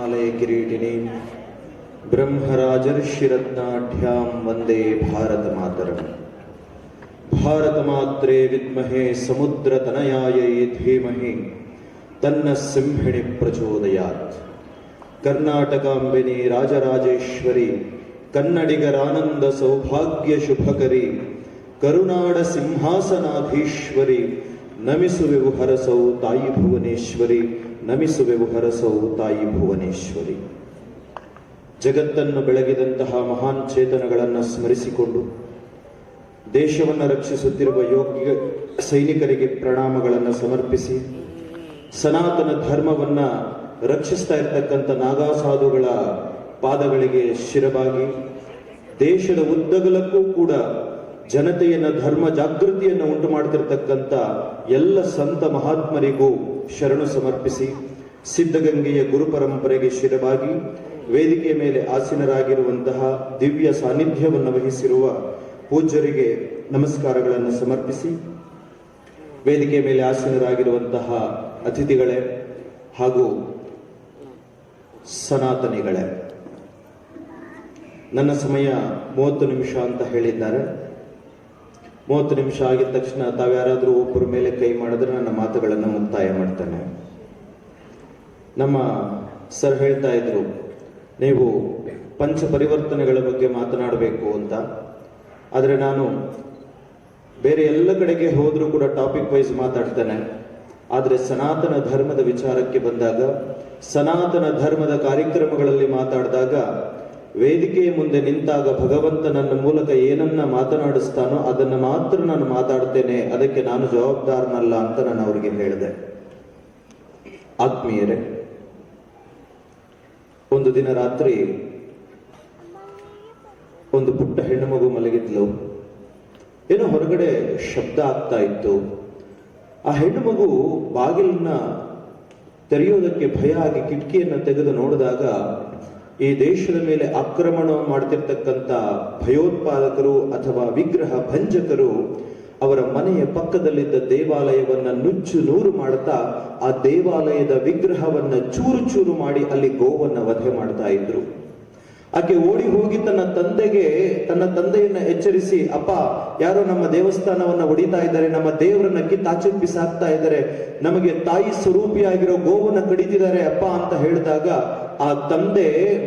ಹಿಮಾಲಯ ಕಿರೀಟಿನಿ ಬ್ರಹ್ಮರಾಜರ್ಷಿರತ್ನಾಢ್ಯಾಂ ವಂದೇ ಭಾರತ ಮಾತರಂ. ಭಾರತ ಮಾತ್ರೇ ವಿದ್ಮಹೇ ಸಮುದ್ರತನಯಾಯೈ ಧೀಮಹಿ ತನ್ನ ಸಿಂಹಿಣಿ ಪ್ರಚೋದಯಾತ್. ಕರ್ನಾಟಕಾಂಬಿನಿ ರಾಜರಾಜೇಶ್ವರಿ ಕನ್ನಡಿಗರಾನಂದ ಸೌಭಾಗ್ಯ ಶುಭಕರಿ ಕರುನಾಡ ಸಿಂಹಾಸನಾಧೀಶ್ವರಿ ನಮಿಸುವೆವು ಹರಸೌ ತಾಯಿ ಭುವನೇಶ್ವರಿ, ನಮಿಸುವೆವು ಹರಸೌ ತಾಯಿ ಭುವನೇಶ್ವರಿ. ಜಗತ್ತನ್ನು ಬೆಳಗಿದಂತಹ ಮಹಾನ್ ಚೇತನಗಳನ್ನು ಸ್ಮರಿಸಿಕೊಂಡು ದೇಶವನ್ನು ರಕ್ಷಿಸುತ್ತಿರುವ ಯೋಗ್ಯ ಸೈನಿಕರಿಗೆ ಪ್ರಣಾಮಗಳನ್ನು ಸಮರ್ಪಿಸಿ, ಸನಾತನ ಧರ್ಮವನ್ನ ರಕ್ಷಿಸ್ತಾ ಇರ್ತಕ್ಕಂಥ ನಾಗಾಸಾಧುಗಳ ಪಾದಗಳಿಗೆ ಶಿರಬಾಗಿ, ದೇಶದ ಉದ್ದಗಲಕ್ಕೂ ಕೂಡ ಜನತೆಯನ್ನ ಧರ್ಮ ಜಾಗೃತಿಯನ್ನು ಉಂಟು ಮಾಡ್ತಿರ್ತಕ್ಕಂಥ ಎಲ್ಲ ಸಂತ ಮಹಾತ್ಮರಿಗೂ ಶರಣು ಸಮರ್ಪಿಸಿ, ಸಿದ್ಧಗಂಗೆಯ ಗುರು ಪರಂಪರೆಗೆ ಶಿರಬಾಗಿ, ವೇದಿಕೆಯ ಮೇಲೆ ಆಸೀನರಾಗಿರುವಂತಹ ದಿವ್ಯ ಸಾನ್ನಿಧ್ಯವನ್ನು ವಹಿಸಿರುವ ಪೂಜ್ಯರಿಗೆ ನಮಸ್ಕಾರಗಳನ್ನು ಸಮರ್ಪಿಸಿ, ವೇದಿಕೆಯ ಮೇಲೆ ಆಸೀನರಾಗಿರುವಂತಹ ಅತಿಥಿಗಳೇ ಹಾಗೂ ಸನಾತನಿಗಳೇ, ನನ್ನ ಸಮಯ 30 ನಿಮಿಷ ಅಂತ ಹೇಳಿದ್ದಾರೆ. 30 ನಿಮಿಷ ಆಗಿದ ತಕ್ಷಣ ತಾವ್ಯಾರಾದರೂ ಒಬ್ಬರ ಮೇಲೆ ಕೈ ಮಾಡಿದ್ರೆ ನನ್ನ ಮಾತುಗಳನ್ನು ಮುಕ್ತಾಯ ಮಾಡ್ತೇನೆ. ನಮ್ಮ ಸರ್ ಹೇಳ್ತಾ ಇದ್ರು, ನೀವು ಪಂಚ ಪರಿವರ್ತನೆಗಳ ಬಗ್ಗೆ ಮಾತನಾಡಬೇಕು ಅಂತ. ಆದರೆ ನಾನು ಬೇರೆ ಎಲ್ಲ ಕಡೆಗೆ ಹೋದರೂ ಕೂಡ ಟಾಪಿಕ್ ವೈಸ್ ಮಾತಾಡ್ತೇನೆ. ಆದರೆ ಸನಾತನ ಧರ್ಮದ ವಿಚಾರಕ್ಕೆ ಬಂದಾಗ, ಸನಾತನ ಧರ್ಮದ ಕಾರ್ಯಕ್ರಮಗಳಲ್ಲಿ ಮಾತಾಡಿದಾಗ, ವೇದಿಕೆಯ ಮುಂದೆ ನಿಂತಾಗ ಭಗವಂತ ನನ್ನ ಮೂಲಕ ಏನನ್ನ ಮಾತನಾಡಿಸ್ತಾನೋ ಅದನ್ನು ಮಾತ್ರ ನಾನು ಮಾತಾಡ್ತೇನೆ, ಅದಕ್ಕೆ ನಾನು ಜವಾಬ್ದಾರನಲ್ಲ ಅಂತ ನಾನು ಅವರಿಗೆ ಹೇಳಿದೆ. ಆತ್ಮೀಯರೇ, ಒಂದು ದಿನ ರಾತ್ರಿ ಒಂದು ಪುಟ್ಟ ಹೆಣ್ಣು ಮಗು ಮಲಗಿದ್ಲು. ಏನೋ ಹೊರಗಡೆ ಶಬ್ದ ಆಗ್ತಾ ಇತ್ತು. ಆ ಹೆಣ್ಣು ಮಗು ಬಾಗಿಲನ್ನ ತೆರೆಯೋದಕ್ಕೆ ಭಯ ಆಗಿ ಕಿಟಕಿಯನ್ನು ತೆಗೆದು ನೋಡಿದಾಗ, ಈ ದೇಶದ ಮೇಲೆ ಆಕ್ರಮಣ ಮಾಡ್ತಿರ್ತಕ್ಕಂಥ ಭಯೋತ್ಪಾದಕರು ಅಥವಾ ವಿಗ್ರಹ ಭಂಜಕರು ಅವರ ಮನೆಯ ಪಕ್ಕದಲ್ಲಿದ್ದ ದೇವಾಲಯವನ್ನ ನುಚ್ಚು ನೂರು ಮಾಡ್ತಾ ಆ ದೇವಾಲಯದ ವಿಗ್ರಹವನ್ನ ಚೂರು ಚೂರು ಮಾಡಿ ಅಲ್ಲಿ ಗೋವನ್ನ ವಧೆ ಮಾಡ್ತಾ ಇದ್ರು. ಆಕೆ ಓಡಿ ಹೋಗಿ ತನ್ನ ತಂದೆಯನ್ನ ಎಚ್ಚರಿಸಿ, ಅಪ್ಪ, ಯಾರೋ ನಮ್ಮ ದೇವಸ್ಥಾನವನ್ನ ಹೊಡಿತಾ ಇದ್ದಾರೆ, ನಮ್ಮ ದೇವರನ್ನ ಕಿತ್ತಾಚೆ ಬಿಸಾಕ್ತಾ ಇದ್ದಾರೆ, ನಮಗೆ ತಾಯಿ ಸ್ವರೂಪಿಯಾಗಿರೋ ಗೋವನ್ನ ಕಡಿತಿದ್ದಾರೆ ಅಪ್ಪ ಅಂತ ಹೇಳಿದಾಗ, ಆ ತಂದೆ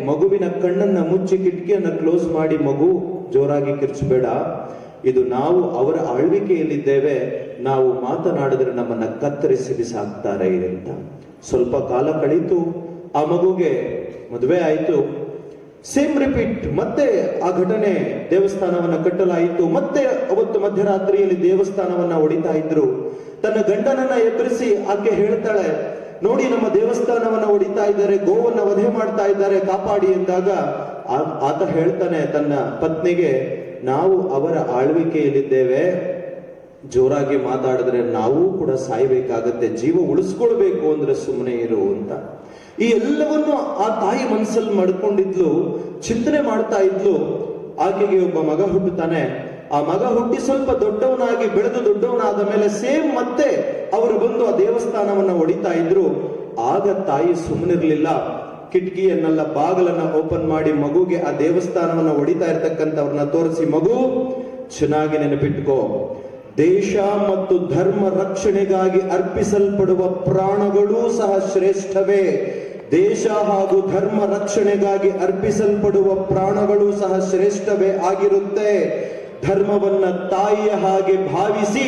ಮಗುವಿನ ಕಣ್ಣನ್ನ ಮುಚ್ಚಿ ಕಿಟಕಿಯನ್ನ ಕ್ಲೋಸ್ ಮಾಡಿ, ಮಗು ಜೋರಾಗಿ ಕಿರ್ಚಬೇಡ, ಇದು ನಾವು ಅವರ ಆಳ್ವಿಕೆಯಲ್ಲಿದ್ದೇವೆ, ನಾವು ಮಾತನಾಡಿದ್ರೆ ನಮ್ಮನ್ನ ಕತ್ತರಿಸಿ ಬಿಸಾಕ್ತಾರೆ ಅಂತ. ಸ್ವಲ್ಪ ಕಾಲ ಕಳೀತು, ಆ ಮಗುಗೆ ಮದುವೆ ಆಯಿತು. ಸೇಮ್ ರಿಪೀಟ್, ಮತ್ತೆ ಆ ಘಟನೆ, ದೇವಸ್ಥಾನವನ್ನ ಕಟ್ಟಲಾಯಿತು. ಮತ್ತೆ ಅವತ್ತು ಮಧ್ಯರಾತ್ರಿಯಲ್ಲಿ ದೇವಸ್ಥಾನವನ್ನ ಹೊಡಿತಾ ಇದ್ರು. ತನ್ನ ಗಂಡನನ್ನ ಎಬ್ಬರಿಸಿ ಆಕೆ ಹೇಳ್ತಾಳೆ, ನೋಡಿ ನಮ್ಮ ದೇವಸ್ಥಾನವನ್ನ ಹೊಡಿತಾ ಇದ್ದಾರೆ, ಗೋವನ್ನ ವಧೆ ಮಾಡ್ತಾ ಇದ್ದಾರೆ, ಕಾಪಾಡಿ ಎಂದಾಗ ಆತ ಹೇಳ್ತಾನೆ ತನ್ನ ಪತ್ನಿಗೆ, ನಾವು ಅವರ ಆಳ್ವಿಕೆಯಲ್ಲಿದ್ದೇವೆ, ಜೋರಾಗಿ ಮಾತಾಡಿದ್ರೆ ನಾವು ಕೂಡ ಸಾಯ್ಬೇಕಾಗತ್ತೆ, ಜೀವ ಉಳಿಸ್ಕೊಳ್ಬೇಕು ಅಂದ್ರೆ ಸುಮ್ಮನೆ ಇರು ಅಂತ. ಈ ಎಲ್ಲವನ್ನು ಆ ತಾಯಿ ಮನಸ್ಸಲ್ಲಿ ಮಾಡ್ಕೊಂಡಿದ್ಲು, ಚಿಂತನೆ ಮಾಡ್ತಾ ಇದ್ಲು. ಆಕೆಗೆ ಒಬ್ಬ ಮಗ ಹುಟ್ಟುತ್ತಾನೆ. ಆ ಮಗ ಹುಟ್ಟಿ ಸ್ವಲ್ಪ ದೊಡ್ಡವನಾಗಿ ಬೆಳೆದು ದೊಡ್ಡವನಾದ ಮೇಲೆ ಸೇಮ್ ಮತ್ತೆ ಅವರು ಬಂದು ಆ ದೇವಸ್ಥಾನವನ್ನ ಹೊಡಿತಾ ಇದ್ರು. ಆಗ ತಾಯಿ ಸುಮ್ಮನಿರ್ಲಿಲ್ಲ. ಕಿಟಕಿಯನ್ನೆಲ್ಲ ಬಾಗಿಲನ್ನ ಓಪನ್ ಮಾಡಿ ಮಗುಗೆ ಆ ದೇವಸ್ಥಾನವನ್ನ ಹೊಡಿತಾ ಇರ್ತಕ್ಕಂಥವ್ರನ್ನ ತೋರಿಸಿ, ಮಗು ಚೆನ್ನಾಗಿ ನೆನಪಿಟ್ಕೋ, ದೇಶ ಮತ್ತು ಧರ್ಮ ರಕ್ಷಣೆಗಾಗಿ ಅರ್ಪಿಸಲ್ಪಡುವ ಪ್ರಾಣಗಳೂ ಸಹ ಶ್ರೇಷ್ಠವೇ. ದೇಶ ಹಾಗೂ ಧರ್ಮ ರಕ್ಷಣೆಗಾಗಿ ಅರ್ಪಿಸಲ್ಪಡುವ ಪ್ರಾಣಗಳು ಸಹ ಶ್ರೇಷ್ಠವೇ ಆಗಿರುತ್ತೆ. ಧರ್ಮವನ್ನ ತಾಯಿಯ ಹಾಗೆ ಭಾವಿಸಿ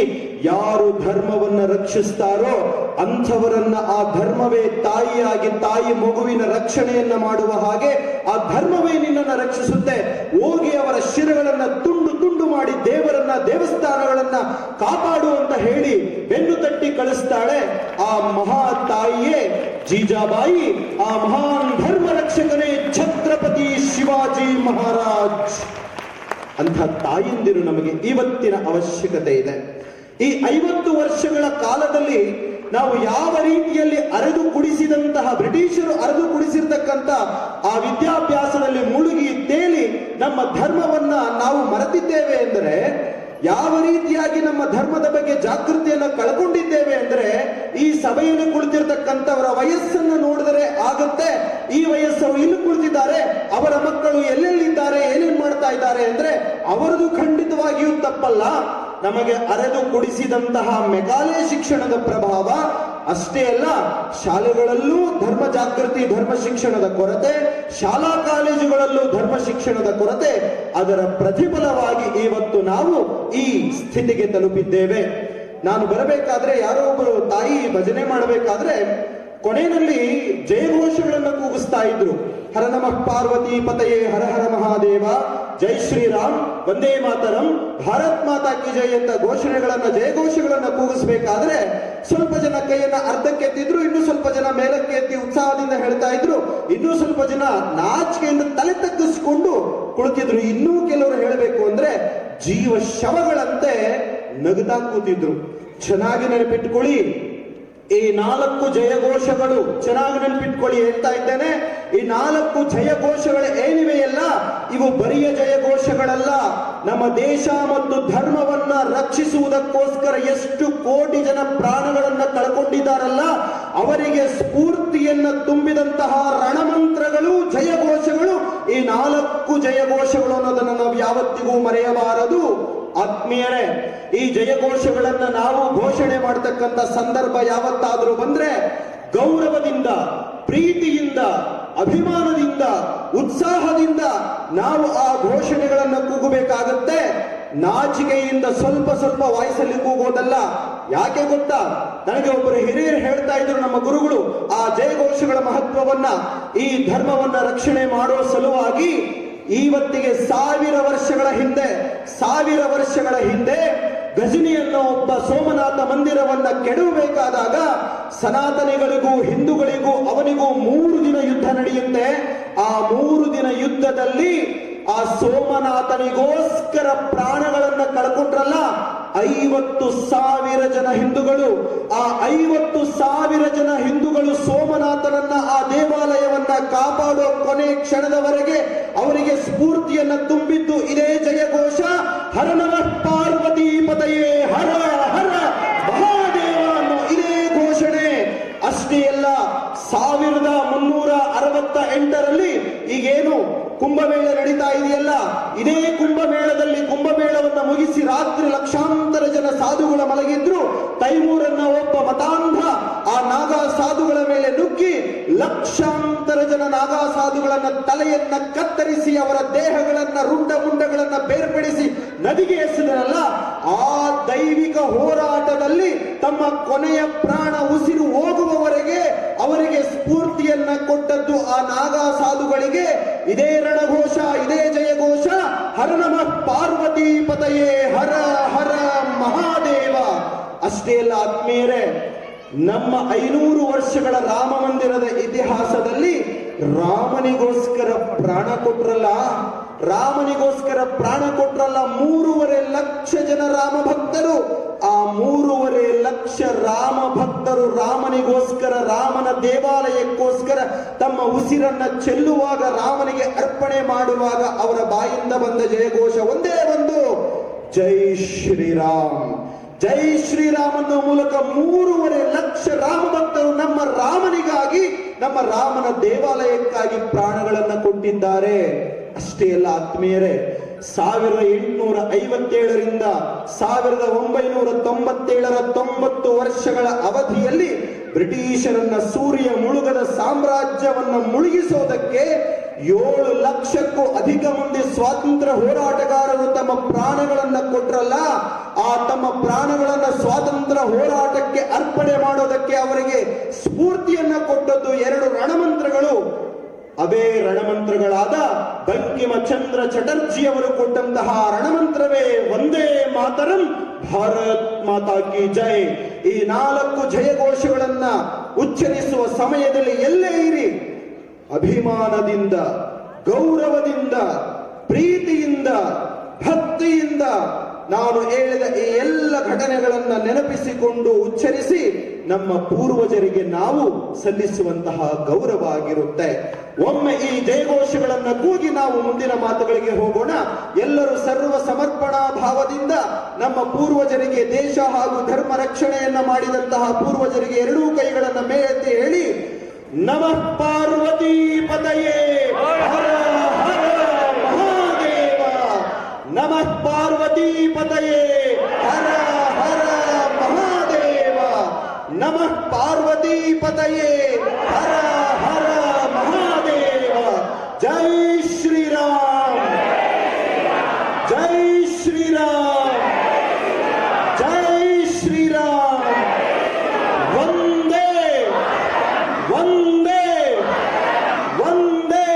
ಯಾರು ಧರ್ಮವನ್ನ ರಕ್ಷಿಸ್ತಾರೋ ಅಂಥವರನ್ನ ಆ ಧರ್ಮವೇ ತಾಯಿಯಾಗಿ, ತಾಯಿ ಮಗುವಿನ ರಕ್ಷಣೆಯನ್ನ ಮಾಡುವ ಹಾಗೆ ಆ ಧರ್ಮವೇ ನಿನ್ನನ್ನು ರಕ್ಷಿಸುತ್ತೆ. ಹೋಗಿ ಅವರ ಶಿರಗಳನ್ನ ತುಂಡು ತುಂಡು ಮಾಡಿ ದೇವರನ್ನ, ದೇವಸ್ಥಾನಗಳನ್ನ ಕಾಪಾಡು ಅಂತ ಹೇಳಿ ಬೆನ್ನು ತಟ್ಟಿ ಕಳಿಸ್ತಾಳೆ ಆ ಮಹಾ ತಾಯಿಯೇ ಜೀಜಾಬಾಯಿ. ಆ ಮಹಾನ್ ಧರ್ಮ ರಕ್ಷಕನೇ ಛತ್ರಪತಿ ಶಿವಾಜಿ ಮಹಾರಾಜ್. ಅಂಥ ತಾಯಂದಿರು ನಮಗೆ ಇವತ್ತಿನ ಅವಶ್ಯಕತೆ ಇದೆ. ಈ 50 ವರ್ಷಗಳ ಕಾಲದಲ್ಲಿ ನಾವು ಯಾವ ರೀತಿಯಲ್ಲಿ ಅರೆದು ಕುಡಿಸಿದಂತಹ, ಬ್ರಿಟಿಷರು ಅರೆದು ಕುಡಿಸಿರ್ತಕ್ಕಂಥ ಆ ವಿದ್ಯಾಭ್ಯಾಸದಲ್ಲಿ ಮುಳುಗಿ ತೇಲಿ ನಮ್ಮ ಧರ್ಮವನ್ನ ನಾವು ಮರೆತಿದ್ದೇವೆ ಎಂದರೆ, ಯಾವ ರೀತಿಯಾಗಿ ನಮ್ಮ ಧರ್ಮದ ಬಗ್ಗೆ ಜಾಗೃತಿಯನ್ನು ಕಳ್ಕೊಂಡಿದ್ದೇವೆ ಅಂದರೆ, ಈ ಈ ಸಭೆಯಲ್ಲಿ ಕುಳಿತಿರ್ತಕ್ಕಂಥವರ ವಯಸ್ಸನ್ನು ನೋಡಿದರೆ ಆಗುತ್ತೆ. ಈ ವಯಸ್ಸವರು ಇಲ್ಲಿ ಕುಳಿತಿದ್ದಾರೆ, ಅವರ ಮಕ್ಕಳು ಎಲ್ಲೆಲ್ಲಿದ್ದಾರೆ, ಏನೇನ್ ಮಾಡ್ತಾ ಇದ್ದಾರೆ ಅಂದ್ರೆ ಅವರದು ಖಂಡಿತವಾಗಿಯೂ ತಪ್ಪಲ್ಲ. ನಮಗೆ ಅರೆದು ಕುಡಿಸಿದಂತಹ ಮೆಕಾಲೆ ಶಿಕ್ಷಣದ ಪ್ರಭಾವ ಅಷ್ಟೇ ಅಲ್ಲ, ಶಾಲೆಗಳಲ್ಲೂ ಧರ್ಮ ಜಾಗೃತಿ, ಧರ್ಮ ಶಿಕ್ಷಣದ ಕೊರತೆ, ಶಾಲಾ ಕಾಲೇಜುಗಳಲ್ಲೂ ಧರ್ಮ ಶಿಕ್ಷಣದ ಕೊರತೆ, ಅದರ ಪ್ರತಿಫಲವಾಗಿ ಇವತ್ತು ನಾವು ಈ ಸ್ಥಿತಿಗೆ ತಲುಪಿದ್ದೇವೆ. ನಾನು ಬರಬೇಕಾದ್ರೆ ಯಾರೋ ಒಬ್ಬರು ತಾಯಿ ಭಜನೆ ಮಾಡಬೇಕಾದ್ರೆ ಕೊನೆಯಲ್ಲಿ ಜಯಘೋಷಗಳನ್ನು ಕೂಗಿಸ್ತಾ ಇದ್ರು. ಹರ ನಮಃ ಪಾರ್ವತಿ ಪತಯೇ, ಹರ ಹರ ಮಹಾದೇವ, ಜೈ ಶ್ರೀರಾಮ್, ವಂದೇ ಮಾತರಂ, ಭಾರತ್ ಮಾತಾ ಕಿ ಜೈ ಅಂತ ಜಯಘೋಷಗಳನ್ನ ಕೂಗಿಸ್ಬೇಕಾದ್ರೆ ಸ್ವಲ್ಪ ಜನ ಕೈಯನ್ನ ಅರ್ಧಕ್ಕೆ ಎತ್ತಿದ್ರು, ಇನ್ನೂ ಸ್ವಲ್ಪ ಜನ ಮೇಲಕ್ಕೆ ಎತ್ತಿ ಉತ್ಸಾಹದಿಂದ ಹೇಳ್ತಾ ಇದ್ರು, ಇನ್ನೂ ಸ್ವಲ್ಪ ಜನ ನಾಚಿಕೆಯಿಂದ ತಲೆ ತಗ್ಗಿಸ್ಕೊಂಡು ಕುಳಿತಿದ್ರು. ಇನ್ನೂ ಕೆಲವರು ಹೇಳಬೇಕು ಅಂದ್ರೆ ಜೀವ ಶವಗಳಂತೆ ನಗುತ್ತಾ ಕೂತಿದ್ರು. ಚೆನ್ನಾಗಿ ನೆನಪಿಟ್ಕೊಳ್ಳಿ, ಈ 4 ಜಯಘೋಷಗಳು ಚೆನ್ನಾಗಿ ನೆನಪಿಟ್ಕೊಳ್ಳಿ, ಹೇಳ್ತಾ ಇದ್ದೇನೆ. ಈ 4 ಜಯಘೋಷಗಳು ಏನಿವೆಯಲ್ಲ, ಇವು ಬರಿಯ ಜಯಘೋಷಗಳಲ್ಲ. ನಮ್ಮ ದೇಶ ಮತ್ತು ಧರ್ಮವನ್ನ ರಕ್ಷಿಸುವುದಕ್ಕೋಸ್ಕರ ಎಷ್ಟು ಕೋಟಿ ಜನ ಪ್ರಾಣಗಳನ್ನ ಕಳ್ಕೊಂಡಿದ್ದಾರಲ್ಲ, ಅವರಿಗೆ ಸ್ಫೂರ್ತಿಯನ್ನ ತುಂಬಿದಂತಹ ರಣಮಂತ್ರಗಳು, ಜಯಘೋಷಗಳು ಈ 4 ಜಯಘೋಷಗಳು ಅನ್ನೋದನ್ನ ನಾವು ಯಾವತ್ತಿಗೂ ಮರೆಯಬಾರದು. ಆತ್ಮೀಯರೇ, ಈ ಜಯಘೋಷಗಳನ್ನ ನಾವು ಘೋಷಣೆ ಮಾಡತಕ್ಕಂತ ಸಂದರ್ಭ ಯಾವತ್ತಾದ್ರೂ ಬಂದ್ರೆ ಗೌರವದಿಂದ, ಪ್ರೀತಿಯಿಂದ, ಅಭಿಮಾನದಿಂದ, ಉತ್ಸಾಹದಿಂದ ನಾವು ಆ ಘೋಷಣೆಗಳನ್ನ ಕೂಗಬೇಕಾಗತ್ತೆ. ನಾಚಿಕೆಯಿಂದ ಸ್ವಲ್ಪ ಸ್ವಲ್ಪ ವಾಯ್ಸಲ್ಲಿ ಕೂಗೋದಲ್ಲ. ಯಾಕೆ ಗೊತ್ತಾ, ನನಗೆ ಒಬ್ಬರು ಹಿರಿಯರು ಹೇಳ್ತಾ ಇದ್ರು, ನಮ್ಮ ಗುರುಗಳು, ಆ ಜಯಘೋಷಗಳ ಮಹತ್ವವನ್ನ, ಈ ಧರ್ಮವನ್ನ ರಕ್ಷಣೆ ಮಾಡುವ ಸಲುವಾಗಿ ಇವತ್ತಿಗೆ 1000 ವರ್ಷಗಳ ಹಿಂದೆ ಗಜನಿಯನ್ನು ಒಬ್ಬ ಸೋಮನಾಥ ಮಂದಿರವನ್ನ ಕೆಡವಬೇಕಾದಾಗ ಸನಾತನಿಗಳಿಗೂ ಹಿಂದೂಗಳಿಗೂ ಅವನಿಗೂ 3 ದಿನ ಯುದ್ಧ ನಡೆಯುತ್ತೆ. ಆ 3 ದಿನ ಯುದ್ಧದಲ್ಲಿ ಆ ಸೋಮನಾಥನಿಗೋಸ್ಕರ ಪ್ರಾಣಗಳನ್ನ ಕಳ್ಕೊಂಡ್ರಲ್ಲ 50,000 ಜನ ಹಿಂದೂಗಳು. ಆ 50,000 ಜನ ಹಿಂದೂಗಳು ಸೋಮನಾಥನನ್ನ, ಆ ದೇವಾಲಯವನ್ನ ಕಾಪಾಡೋ ಕೊನೆ ಕ್ಷಣದವರೆಗೆ ಅವರಿಗೆ ಸ್ಫೂರ್ತಿಯನ್ನ ತುಂಬಿದ್ದು ಇದೇ ಜಯಘೋಷ, ಹರ ನಮಃ ಪಾರ್ವತಿ ಪತಯೇ, ಹರ ಹರ ಮಹಾದೇವ ಅನ್ನೋ ಇದೇ ಘೋಷಣೆ. ಅಷ್ಟೇ ಅಲ್ಲ, 1368ರಲ್ಲಿ ಈಗೇನು ಕುಂಭಮೇಳ ನಡೀತಾ ಇದೆಯಲ್ಲ, ಇದೇ ಕುಂಭಮೇಳವನ್ನ ಮುಗಿಸಿ ರಾತ್ರಿ ಲಕ್ಷಾಂತರ ಜನ ಸಾಧುಗಳ ಮಲಗಿದ್ರು. ತೈಮೂರನ್ನ ಒಬ್ಬ ಮತಾಂಧ ಆ ನಾಗಾ ಸಾಧುಗಳ ಮೇಲೆ ನುಗ್ಗಿ ಲಕ್ಷಾಂತರ ಜನ ನಾಗಾ ಸಾಧುಗಳನ್ನ ತಲೆಯನ್ನ ಕತ್ತರಿಸಿ ಅವರ ದೇಹಗಳನ್ನ, ರುಂಡ ಮುಂಡಗಳನ್ನ ಬೇರ್ಪಡಿಸಿ ನದಿಗೆ ಎಸೆದರಲ್ಲ. ಆ ದೈವಿಕ ಹೋರಾಟದಲ್ಲಿ ತಮ್ಮ ಕೊನೆಯ ಪ್ರಾಣ ಉಸಿರು ಹೋಗುವವರೆಗೆ ಅವರಿಗೆ ಸ್ಫೂರ್ತಿಯನ್ನ ಕೊಟ್ಟದ್ದು ಆ ನಾಗಾ ಸಾಧುಗಳಿಗೆ ಇದೇ ರಣಘೋಷ, ಇದೇ ಜಯಘೋಷ, ಹರ ನಮಃ ಪಾರ್ವತಿ ಪತಯೇ, ಹರ ಹರ ಮಹಾದೇವ. ಅಷ್ಟೇ ಅಲ್ಲ ಆತ್ಮೀಯರೇ, ನಮ್ಮ 500 ವರ್ಷಗಳ ರಾಮ ಮಂದಿರದ ಇತಿಹಾಸದಲ್ಲಿ ರಾಮನಿಗೋಸ್ಕರ ಪ್ರಾಣ ಕೊಟ್ರಲ್ಲ 3.5 ಲಕ್ಷ ಜನ ರಾಮ ಭಕ್ತರು. ಆ 3.5 ಲಕ್ಷ ರಾಮ ಭಕ್ತರು ರಾಮನಿಗೋಸ್ಕರ, ರಾಮನ ದೇವಾಲಯಕ್ಕೋಸ್ಕರ ತಮ್ಮ ಉಸಿರನ್ನ ಚೆಲ್ಲುವಾಗ, ರಾಮನಿಗೆ ಅರ್ಪಣೆ ಮಾಡುವಾಗ ಅವರ ಬಾಯಿಂದ ಬಂದ ಜಯಘೋಷ ಒಂದೇ ಒಂದು, ಜೈ ಶ್ರೀರಾಮ್. ಜೈ ಶ್ರೀರಾಮ್ ಅನ್ನೋ ಮೂಲಕ 3.5 ಲಕ್ಷ ರಾಮ ಭಕ್ತರು ನಮ್ಮ ರಾಮನಿಗಾಗಿ, ನಮ್ಮ ರಾಮನ ದೇವಾಲಯಕ್ಕಾಗಿ ಪ್ರಾಣಗಳನ್ನ ಕೊಟ್ಟಿದ್ದಾರೆ. ಅಷ್ಟೇ ಅಲ್ಲ ಆತ್ಮೀಯರೇ, 1857ರಿಂದ 1997ರ 90 ವರ್ಷಗಳ ಅವಧಿಯಲ್ಲಿ ಬ್ರಿಟಿಷರನ್ನ ಸೂರ್ಯ ಮುಳುಗದ ಸಾಮ್ರಾಜ್ಯವನ್ನ ಮುಳುಗಿಸೋದಕ್ಕೆ 7 ಲಕ್ಷಕ್ಕೂ ಅಧಿಕ ಮಂದಿ ಸ್ವಾತಂತ್ರ್ಯ ಹೋರಾಟಗಾರರು ತಮ್ಮ ಪ್ರಾಣಗಳನ್ನ ಕೊಟ್ರಲ್ಲ. ಆ ತಮ್ಮ ಪ್ರಾಣಗಳನ್ನ ಸ್ವಾತಂತ್ರ್ಯ ಹೋರಾಟಕ್ಕೆ ಅರ್ಪಣೆ ಮಾಡೋದಕ್ಕೆ ಅವರಿಗೆ ಸ್ಫೂರ್ತಿಯನ್ನ ಕೊಟ್ಟದ್ದು 2 ರಣಮಂತ್ರಗಳು. ಅವೇ ರಣಮಂತ್ರಗಳಾದ ಬಂಕಿಮ ಚಂದ್ರ ಚಟರ್ಜಿ ಅವರು ಕೊಟ್ಟಂತಹ ರಣಮಂತ್ರವೇ ವಂದೇ ಮಾತರಂ, ಭಾರತ್ ಮಾತಾ ಕಿ ಜೈ. ಈ 4 ಜಯಘೋಷಗಳನ್ನ ಉಚ್ಚರಿಸುವ ಸಮಯದಲ್ಲಿ ಎಲ್ಲೇ ಇರಿ, ಅಭಿಮಾನದಿಂದ, ಗೌರವದಿಂದ, ಪ್ರೀತಿಯಿಂದ, ಭಕ್ತಿಯಿಂದ ನಾನು ಹೇಳಿದ ಈ ಎಲ್ಲ ಘಟನೆಗಳನ್ನ ನೆನಪಿಸಿಕೊಂಡು ಉಚ್ಚರಿಸಿ ನಮ್ಮ ಪೂರ್ವಜರಿಗೆ ನಾವು ಸಲ್ಲಿಸುವಂತಹ ಗೌರವ ಆಗಿರುತ್ತೆ. ಒಮ್ಮೆ ಈ ಜಯಘೋಷಗಳನ್ನ ಕೂಗಿ ನಾವು ಮುಂದಿನ ಮಾತುಗಳಿಗೆ ಹೋಗೋಣ. ಎಲ್ಲರೂ ಸರ್ವ ಸಮರ್ಪಣಾ ಭಾವದಿಂದ ನಮ್ಮ ಪೂರ್ವಜರಿಗೆ, ದೇಶ ಹಾಗೂ ಧರ್ಮ ರಕ್ಷಣೆಯನ್ನ ಮಾಡಿದಂತಹ ಪೂರ್ವಜರಿಗೆ ಎರಡೂ ಕೈಗಳನ್ನ ಮೇಲೆತ್ತಿ ಹೇಳಿ, ನಮಃ ಪಾರ್ವತಿ ಪತಯೇ ಹರ ಹರ ಮಹಾದೇವ. ನಮಃ ಪಾರ್ವತಿ ಪತಯೇ ಹರ ಹರ ಮಹಾದೇವ. ನಮಃ ಪಾರ್ವತಿ ಪತಯೇ ಹರ ಹರ ಮಹಾದೇವ. ಜೈ ಶ್ರೀರಾಮ್, ಜೈ ಶ್ರೀರಾಮ್, ಜೈ ಶ್ರೀರಾಮ್. ವಂದೇ ವಂದೇ ವಂದೇ.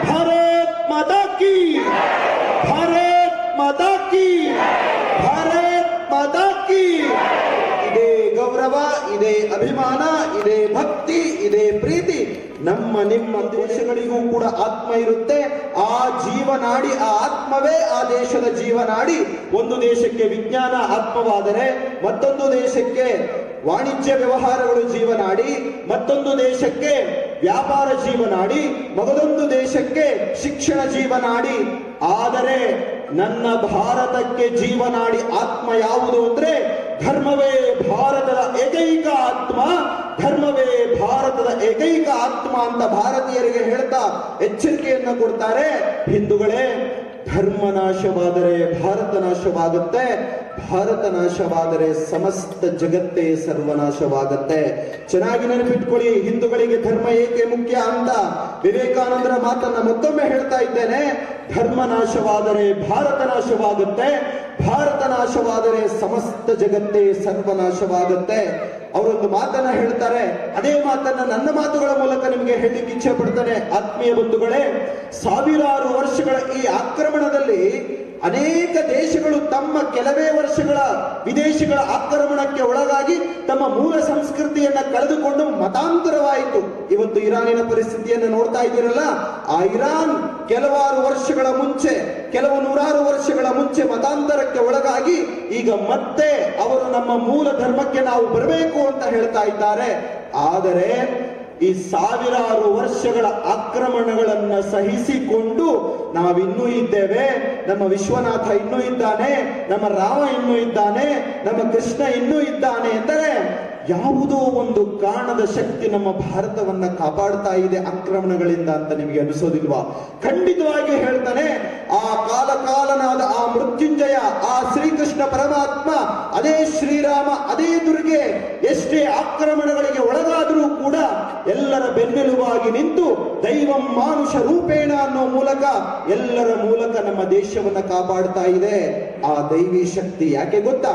ಭಾರತ್ ಮಾತಾ ಕಿ, ಭಾರತ್ ಮಾತಾ ಕಿ, ಭಾರತ್ ಮಾತಾ ಕಿ. ಇದೇ ಗೌರವ, ಇದೇ ಅಭಿಮಾನ, ಇದೇ ಭಕ್ತಿ, ಇದೇ ಪ್ರೀತಿ ನಮ್ಮ ನಿಮ್ಮ ದೇಶಗಳಿಗೂ ಕೂಡ ಆತ್ಮ ಇರುತ್ತೆ. ಆ ಜೀವನಾಡಿ, ಆ ಆತ್ಮವೇ ಆ ದೇಶದ ಜೀವನಾಡಿ. ಒಂದು ದೇಶಕ್ಕೆ ವಿಜ್ಞಾನ ಆತ್ಮವಾದರೆ ಮತ್ತೊಂದು ದೇಶಕ್ಕೆ ವಾಣಿಜ್ಯ ವ್ಯವಹಾರಗಳು ಜೀವನಾಡಿ, ಮತ್ತೊಂದು ದೇಶಕ್ಕೆ ವ್ಯಾಪಾರ ಜೀವನಾಡಿ, ಮಗದೊಂದು ದೇಶಕ್ಕೆ ಶಿಕ್ಷಣ ಜೀವನಾಡಿ. ಆದರೆ ನನ್ನ ಭಾರತಕ್ಕೆ ಜೀವನಾಡಿ ಆತ್ಮ ಯಾವುದು ಅಂದ್ರೆ ಧರ್ಮವೇ ಭಾರತದ ಏಕೈಕ ಆತ್ಮ, ಧರ್ಮವೇ ಭಾರತದ ಏಕೈಕ ಆತ್ಮ ಅಂತ ಭಾರತೀಯರಿಗೆ ಹೇಳ್ತಾ ಎಚ್ಚರಿಕೆಯನ್ನು ಕೊಡ್ತಾರೆ. ಹಿಂದೂಗಳೇ, ಧರ್ಮ ನಾಶವಾದರೆ ಭಾರತ ನಾಶವಾಗುತ್ತೆ, ಭಾರತ ನಾಶವಾದರೆ ಸಮಸ್ತ ಜಗತ್ತೇ ಸರ್ವನಾಶವಾಗುತ್ತೆ. ಚೆನ್ನಾಗಿ ನೆನಪಿಟ್ಕೊಳ್ಳಿ, ಹಿಂದೂಗಳಿಗೆ ಧರ್ಮ ಏಕೆ ಮುಖ್ಯ ಅಂತ ವಿವೇಕಾನಂದರ ಮಾತನ್ನ ಮತ್ತೊಮ್ಮೆ ಹೇಳ್ತಾ ಇದ್ದೇನೆ. ಧರ್ಮ ನಾಶವಾದರೆ ಭಾರತ ನಾಶವಾಗುತ್ತೆ, ಭಾರತ ನಾಶವಾದರೆ ಸಮಸ್ತ ಜಗತ್ತೇ ಸರ್ವನಾಶವಾಗುತ್ತೆ. ಅವರೊಂದು ಮಾತನ್ನ ಹೇಳ್ತಾರೆ, ಅದೇ ಮಾತನ್ನ ನನ್ನ ಮಾತುಗಳ ಮೂಲಕ ನಿಮಗೆ ಹೇಳಲಿಕ್ಕೆ ಇಚ್ಛೆ ಪಡ್ತಾನೆ. ಆತ್ಮೀಯ ಬಂಧುಗಳೇ, ಸಾವಿರಾರು ವರ್ಷಗಳ ಈ ಆಕ್ರಮಣದಲ್ಲಿ ಅನೇಕ ದೇಶಗಳು ತಮ್ಮ ಕೆಲವೇ ವರ್ಷಗಳ ವಿದೇಶಿಗಳ ಆಕ್ರಮಣಕ್ಕೆ ಒಳಗಾಗಿ ತಮ್ಮ ಮೂಲ ಸಂಸ್ಕೃತಿಯನ್ನ ಕಳೆದುಕೊಂಡು ಮತಾಂತರವಾಯಿತು. ಇವತ್ತು ಇರಾನಿನ ಪರಿಸ್ಥಿತಿಯನ್ನು ನೋಡ್ತಾ ಇದ್ದೀರಲ್ಲ, ಆ ಇರಾನ್ ಕೆಲವಾರು ವರ್ಷಗಳ ಮುಂಚೆ, ಕೆಲವು ನೂರಾರು ವರ್ಷಗಳ ಮುಂಚೆ ಮತಾಂತರಕ್ಕೆ ಒಳಗಾಗಿ ಈಗ ಮತ್ತೆ ಅವರು ನಮ್ಮ ಮೂಲ ಧರ್ಮಕ್ಕೆ ನಾವು ಬರಬೇಕು ಅಂತ ಹೇಳ್ತಾ ಇದ್ದಾರೆ. ಆದರೆ ಈ ಸಾವಿರಾರು ವರ್ಷಗಳ ಆಕ್ರಮಣಗಳನ್ನ ಸಹಿಸಿಕೊಂಡು ನಾವಿನ್ನೂ ಇದ್ದೇವೆ. ನಮ್ಮ ವಿಶ್ವನಾಥ ಇನ್ನೂ ಇದ್ದಾನೆ, ನಮ್ಮ ರಾಮ ಇನ್ನೂ ಇದ್ದಾನೆ, ನಮ್ಮ ಕೃಷ್ಣ ಇನ್ನೂ ಇದ್ದಾನೆ ಎಂದರೆ ಯಾವುದೋ ಒಂದು ಕಾರಣದ ಶಕ್ತಿ ನಮ್ಮ ಭಾರತವನ್ನ ಕಾಪಾಡ್ತಾ ಇದೆ ಆಕ್ರಮಣಗಳಿಂದ ಅಂತ ನಿಮಗೆ ಅನಿಸೋದಿಲ್ವಾ? ಖಂಡಿತವಾಗಿ ಹೇಳ್ತಾನೆ, ಆ ಕಾಲನಾದ ಆ ಮೃತ್ಯುಂಜಯ, ಆ ಶ್ರೀಕೃಷ್ಣ ಪರಮಾತ್ಮ, ಅದೇ ಶ್ರೀರಾಮ, ಅದೇ ದುರ್ಗೆ ಎಷ್ಟೇ ಆಕ್ರಮಣಗಳಿಗೆ ಒಳಗಾದರೂ ಕೂಡ ಎಲ್ಲರ ಬೆನ್ನೆಲುವಾಗಿ ನಿಂತು ದೈವಂ ಮಾನುಷ ರೂಪೇಣ ಅನ್ನೋ ಮೂಲಕ ಎಲ್ಲರ ಮೂಲಕ ನಮ್ಮ ದೇಶವನ್ನ ಕಾಪಾಡ್ತಾ ಇದೆ ಆ ದೈವಿ ಶಕ್ತಿ. ಯಾಕೆ ಗೊತ್ತಾ?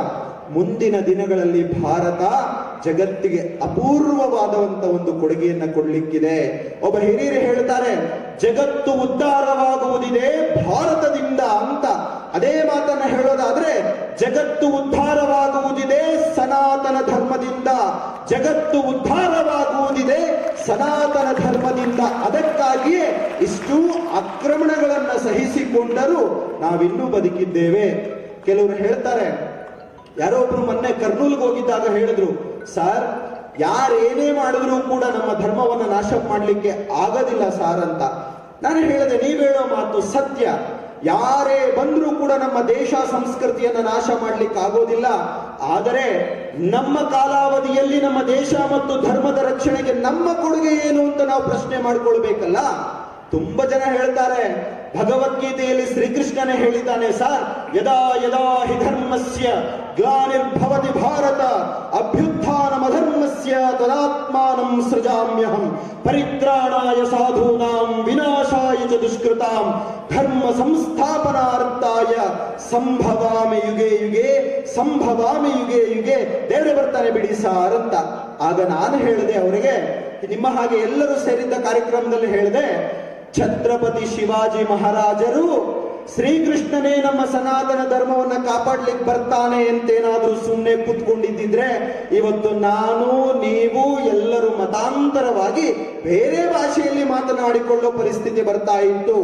ಮುಂದಿನ ದಿನಗಳಲ್ಲಿ ಭಾರತ ಜಗತ್ತಿಗೆ ಅಪೂರ್ವವಾದಂತ ಒಂದು ಕೊಡುಗೆಯನ್ನ ಕೊಡ್ಲಿಕ್ಕಿದೆ. ಒಬ್ಬ ಹಿರಿಯರು ಹೇಳ್ತಾರೆ, ಜಗತ್ತು ಉದ್ಧಾರವಾಗುವುದಿದೆ ಭಾರತದಿಂದ ಅಂತ. ಅದೇ ಮಾತನ್ನ ಹೇಳೋದಾದ್ರೆ, ಜಗತ್ತು ಉದ್ಧಾರವಾಗುವುದಿದೆ ಸನಾತನ ಧರ್ಮದಿಂದ, ಜಗತ್ತು ಉದ್ಧಾರವಾಗುವುದಿದೆ ಸನಾತನ ಧರ್ಮದಿಂದ. ಅದಕ್ಕಾಗಿಯೇ ಇಷ್ಟು ಆಕ್ರಮಣಗಳನ್ನ ಸಹಿಸಿಕೊಂಡರೂ ನಾವಿನ್ನೂ ಬದುಕಿದ್ದೇವೆ. ಕೆಲವರು ಹೇಳ್ತಾರೆ, ಯಾರೋ ಒಬ್ರು ಮೊನ್ನೆ ಕರ್ನೂಲ್ಗೆ ಹೋಗಿದ್ದಾಗ ಹೇಳಿದ್ರು, ಸರ್ ಯಾರೇನೇ ಮಾಡಿದ್ರು ಕೂಡ ನಮ್ಮ ಧರ್ಮವನ್ನ ನಾಶ ಮಾಡ್ಲಿಕ್ಕೆ ಆಗೋದಿಲ್ಲ ಸಾರ್ ಅಂತ. ನಾನು ಹೇಳಿದೆ, ನೀವ್ ಹೇಳೋ ಮಾತು ಸತ್ಯ. ಯಾರೇ ಬಂದ್ರೂ ಕೂಡ ನಮ್ಮ ದೇಶ ಸಂಸ್ಕೃತಿಯನ್ನ ನಾಶ ಮಾಡ್ಲಿಕ್ಕೆ ಆಗೋದಿಲ್ಲ. ಆದರೆ ನಮ್ಮ ಕಾಲಾವಧಿಯಲ್ಲಿ ನಮ್ಮ ದೇಶ ಮತ್ತು ಧರ್ಮದ ರಕ್ಷಣೆಗೆ ನಮ್ಮ ಕೊಡುಗೆ ಏನು ಅಂತ ನಾವು ಪ್ರಶ್ನೆ ಮಾಡ್ಕೊಳ್ಬೇಕಲ್ಲ. ತುಂಬಾ ಜನ ಹೇಳ್ತಾರೆ, ಭಗವದ್ಗೀತೆಯಲ್ಲಿ ಶ್ರೀಕೃಷ್ಣನೇ ಹೇಳಿದ್ದಾನೆ, ಸರ್ ಯದಾ ಯದಾ ಹಿ ಧರ್ಮಸ್ಯ ಗ್ಲಾನಿರ್ಭವತಿ ಭಾರತ ಅಭ್ಯುತ್ಥಾನಮಧರ್ಮಸ್ಯ ತದಾತ್ಮಾನಂ ಸೃಜಾಮ್ಯಹಂ ಪರಿತ್ರಾಣಾಯ ಸಾಧೂನಾಂ ವಿನಾಶಾಯ ಚ ದುಷ್ಕೃತಾಂ ಧರ್ಮ ಸಂಸ್ಥಾಪನಾರ್ಥಾಯ ಸಂಭವಾಮಿ ಯುಗೆ ಯುಗೆ, ಸಂಭವಾಮಿ ಯುಗೆ ಯುಗೆ. ದೇವರೇ ಬರ್ತಾನೆ ಬಿಡಿ ಸಾರ್ ಅಂತ. ಆಗ ನಾನು ಹೇಳಿದೆ ಅವರಿಗೆ, ನಿಮ್ಮ ಹಾಗೆ ಎಲ್ಲರೂ ಸೇರಿದ್ದ ಕಾರ್ಯಕ್ರಮದಲ್ಲಿ ಹೇಳಿದೆ, ಛತ್ರಪತಿ ಶಿವಾಜಿ ಮಹಾರಾಜರು ಶ್ರೀಕೃಷ್ಣನೇ ನಮ್ಮ ಸನಾತನ ಧರ್ಮವನ್ನ ಕಾಪಾಡ್ಲಿಕ್ಕೆ ಬರ್ತಾನೆ ಅಂತೇನಾದ್ರೂ ಸುಮ್ಮನೆ ಕೂತ್ಕೊಂಡಿದ್ದಿದ್ರೆ ಇವತ್ತು ನಾನು ನೀವು ಎಲ್ಲರೂ ಮತಾಂತರವಾಗಿ ಬೇರೆ ಭಾಷೆಯಲ್ಲಿ ಮಾತನಾಡಿಕೊಳ್ಳೋ ಪರಿಸ್ಥಿತಿ ಬರ್ತಾ ಇತ್ತು.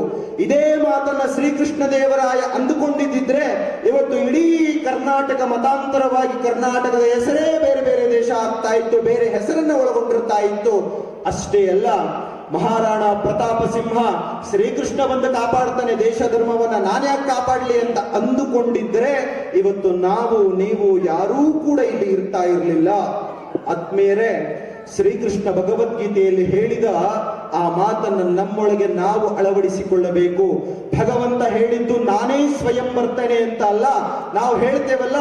ಇದೇ ಮಾತನ್ನ ಶ್ರೀಕೃಷ್ಣ ದೇವರಾಯ ಅಂದುಕೊಂಡಿದ್ದಿದ್ರೆ ಇವತ್ತು ಇಡೀ ಕರ್ನಾಟಕ ಮತಾಂತರವಾಗಿ ಕರ್ನಾಟಕದ ಹೆಸರೇ ಬೇರೆ ಬೇರೆ ದೇಶ ಆಗ್ತಾ ಇತ್ತು, ಬೇರೆ ಹೆಸರನ್ನ ಒಳಗೊಂಡಿರ್ತಾ ಇತ್ತು. ಅಷ್ಟೇ ಅಲ್ಲ, ಮಹಾರಾಣಾ ಪ್ರತಾಪ ಸಿಂಹ ಶ್ರೀಕೃಷ್ಣ ಬಂದು ಕಾಪಾಡ್ತಾನೆ ದೇಶ ಧರ್ಮವನ್ನ, ನಾನ್ಯಾಕೆ ಕಾಪಾಡ್ಲಿ ಅಂತ ಅಂದುಕೊಂಡಿದ್ರೆ ಇವತ್ತು ನಾವು ನೀವು ಯಾರೂ ಕೂಡ ಇಲ್ಲಿ ಇರ್ತಾ ಇರಲಿಲ್ಲ. ಆತ್ಮೀಯರೇ, ಶ್ರೀಕೃಷ್ಣ ಭಗವದ್ಗೀತೆಯಲ್ಲಿ ಹೇಳಿದ ಆ ಮಾತನ್ನು ನಮ್ಮೊಳಗೆ ನಾವು ಅಳವಡಿಸಿಕೊಳ್ಳಬೇಕು. ಭಗವಂತ ಹೇಳಿದ್ದು ನಾನೇ ಸ್ವಯಂ ಬರ್ತೇನೆ ಅಂತ ಅಲ್ಲ. ನಾವು ಹೇಳ್ತೇವಲ್ಲ,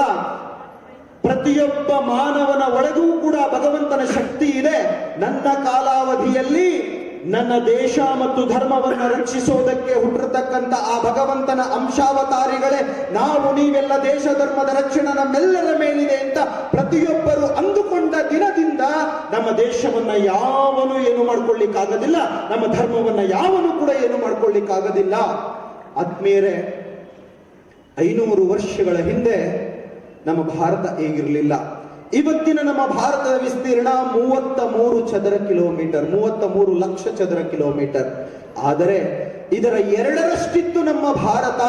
ಪ್ರತಿಯೊಬ್ಬ ಮಾನವನ ಒಳಗೂ ಕೂಡ ಭಗವಂತನ ಶಕ್ತಿ ಇದೆ. ನನ್ನ ಕಾಲಾವಧಿಯಲ್ಲಿ ನನ್ನ ದೇಶ ಮತ್ತು ಧರ್ಮವನ್ನು ರಕ್ಷಿಸೋದಕ್ಕೆ ಹುಟ್ಟಿರ್ತಕ್ಕಂಥ ಆ ಭಗವಂತನ ಅಂಶಾವತಾರಿಗಳೇ ನಾವು ನೀವೆಲ್ಲ. ದೇಶ ಧರ್ಮದ ರಕ್ಷಣೆ ನಮ್ಮೆಲ್ಲರ ಮೇಲಿದೆ ಅಂತ ಪ್ರತಿಯೊಬ್ಬರು ಅಂದುಕೊಂಡ ದಿನದಿಂದ ನಮ್ಮ ದೇಶವನ್ನ ಯಾವನು ಏನು ಮಾಡ್ಕೊಳ್ಳಿಕ್ಕಾಗೋದಿಲ್ಲ, ನಮ್ಮ ಧರ್ಮವನ್ನ ಯಾವನು ಕೂಡ ಏನು ಮಾಡ್ಕೊಳ್ಳಿಕ್ಕಾಗೋದಿಲ್ಲ. ಆತ್ಮೀಯರೇ, 500 ವರ್ಷಗಳ ಹಿಂದೆ ನಮ್ಮ ಭಾರತ ಹೇಗಿರಲಿಲ್ಲ. ಇವತ್ತಿನ ನಮ್ಮ ಭಾರತದ ವಿಸ್ತೀರ್ಣ 33 ಚದರ ಕಿಲೋಮೀಟರ್, 33 ಲಕ್ಷ ಚದರ ಕಿಲೋಮೀಟರ್. ಆದರೆ ಇದರ 2ರಷ್ಟಿತ್ತು ನಮ್ಮ ಭಾರತ.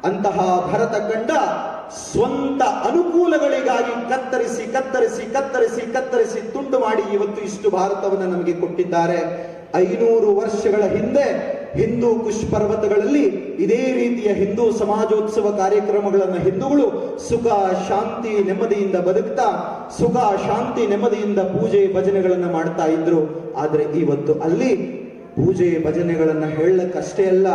ಅಂತಹ ಭರತ ಕಂಡ ಸ್ವಂತ ಅನುಕೂಲಗಳಿಗಾಗಿ ಕತ್ತರಿಸಿ ಕತ್ತರಿಸಿ ಕತ್ತರಿಸಿ ಕತ್ತರಿಸಿ ತುಂಡು ಮಾಡಿ ಇವತ್ತು ಇಷ್ಟು ಭಾರತವನ್ನು ನಮಗೆ ಕೊಟ್ಟಿದ್ದಾರೆ. 500 ವರ್ಷಗಳ ಹಿಂದೆ ಹಿಂದೂ ಕುಶ್ ಪರ್ವತಗಳಲ್ಲಿ ಇದೇ ರೀತಿಯ ಹಿಂದೂ ಸಮಾಜೋತ್ಸವ ಕಾರ್ಯಕ್ರಮಗಳನ್ನು ಹಿಂದೂಗಳು ಸುಖ ಶಾಂತಿ ನೆಮ್ಮದಿಯಿಂದ ಬದುಕ್ತಾ ಸುಖ ಶಾಂತಿ ನೆಮ್ಮದಿಯಿಂದ ಪೂಜೆ ಭಜನೆಗಳನ್ನು ಮಾಡ್ತಾ ಇದ್ರು. ಆದ್ರೆ ಇವತ್ತು ಅಲ್ಲಿ ಪೂಜೆ ಭಜನೆಗಳನ್ನ ಹೇಳಕ್ಕಷ್ಟೇ ಅಲ್ಲ,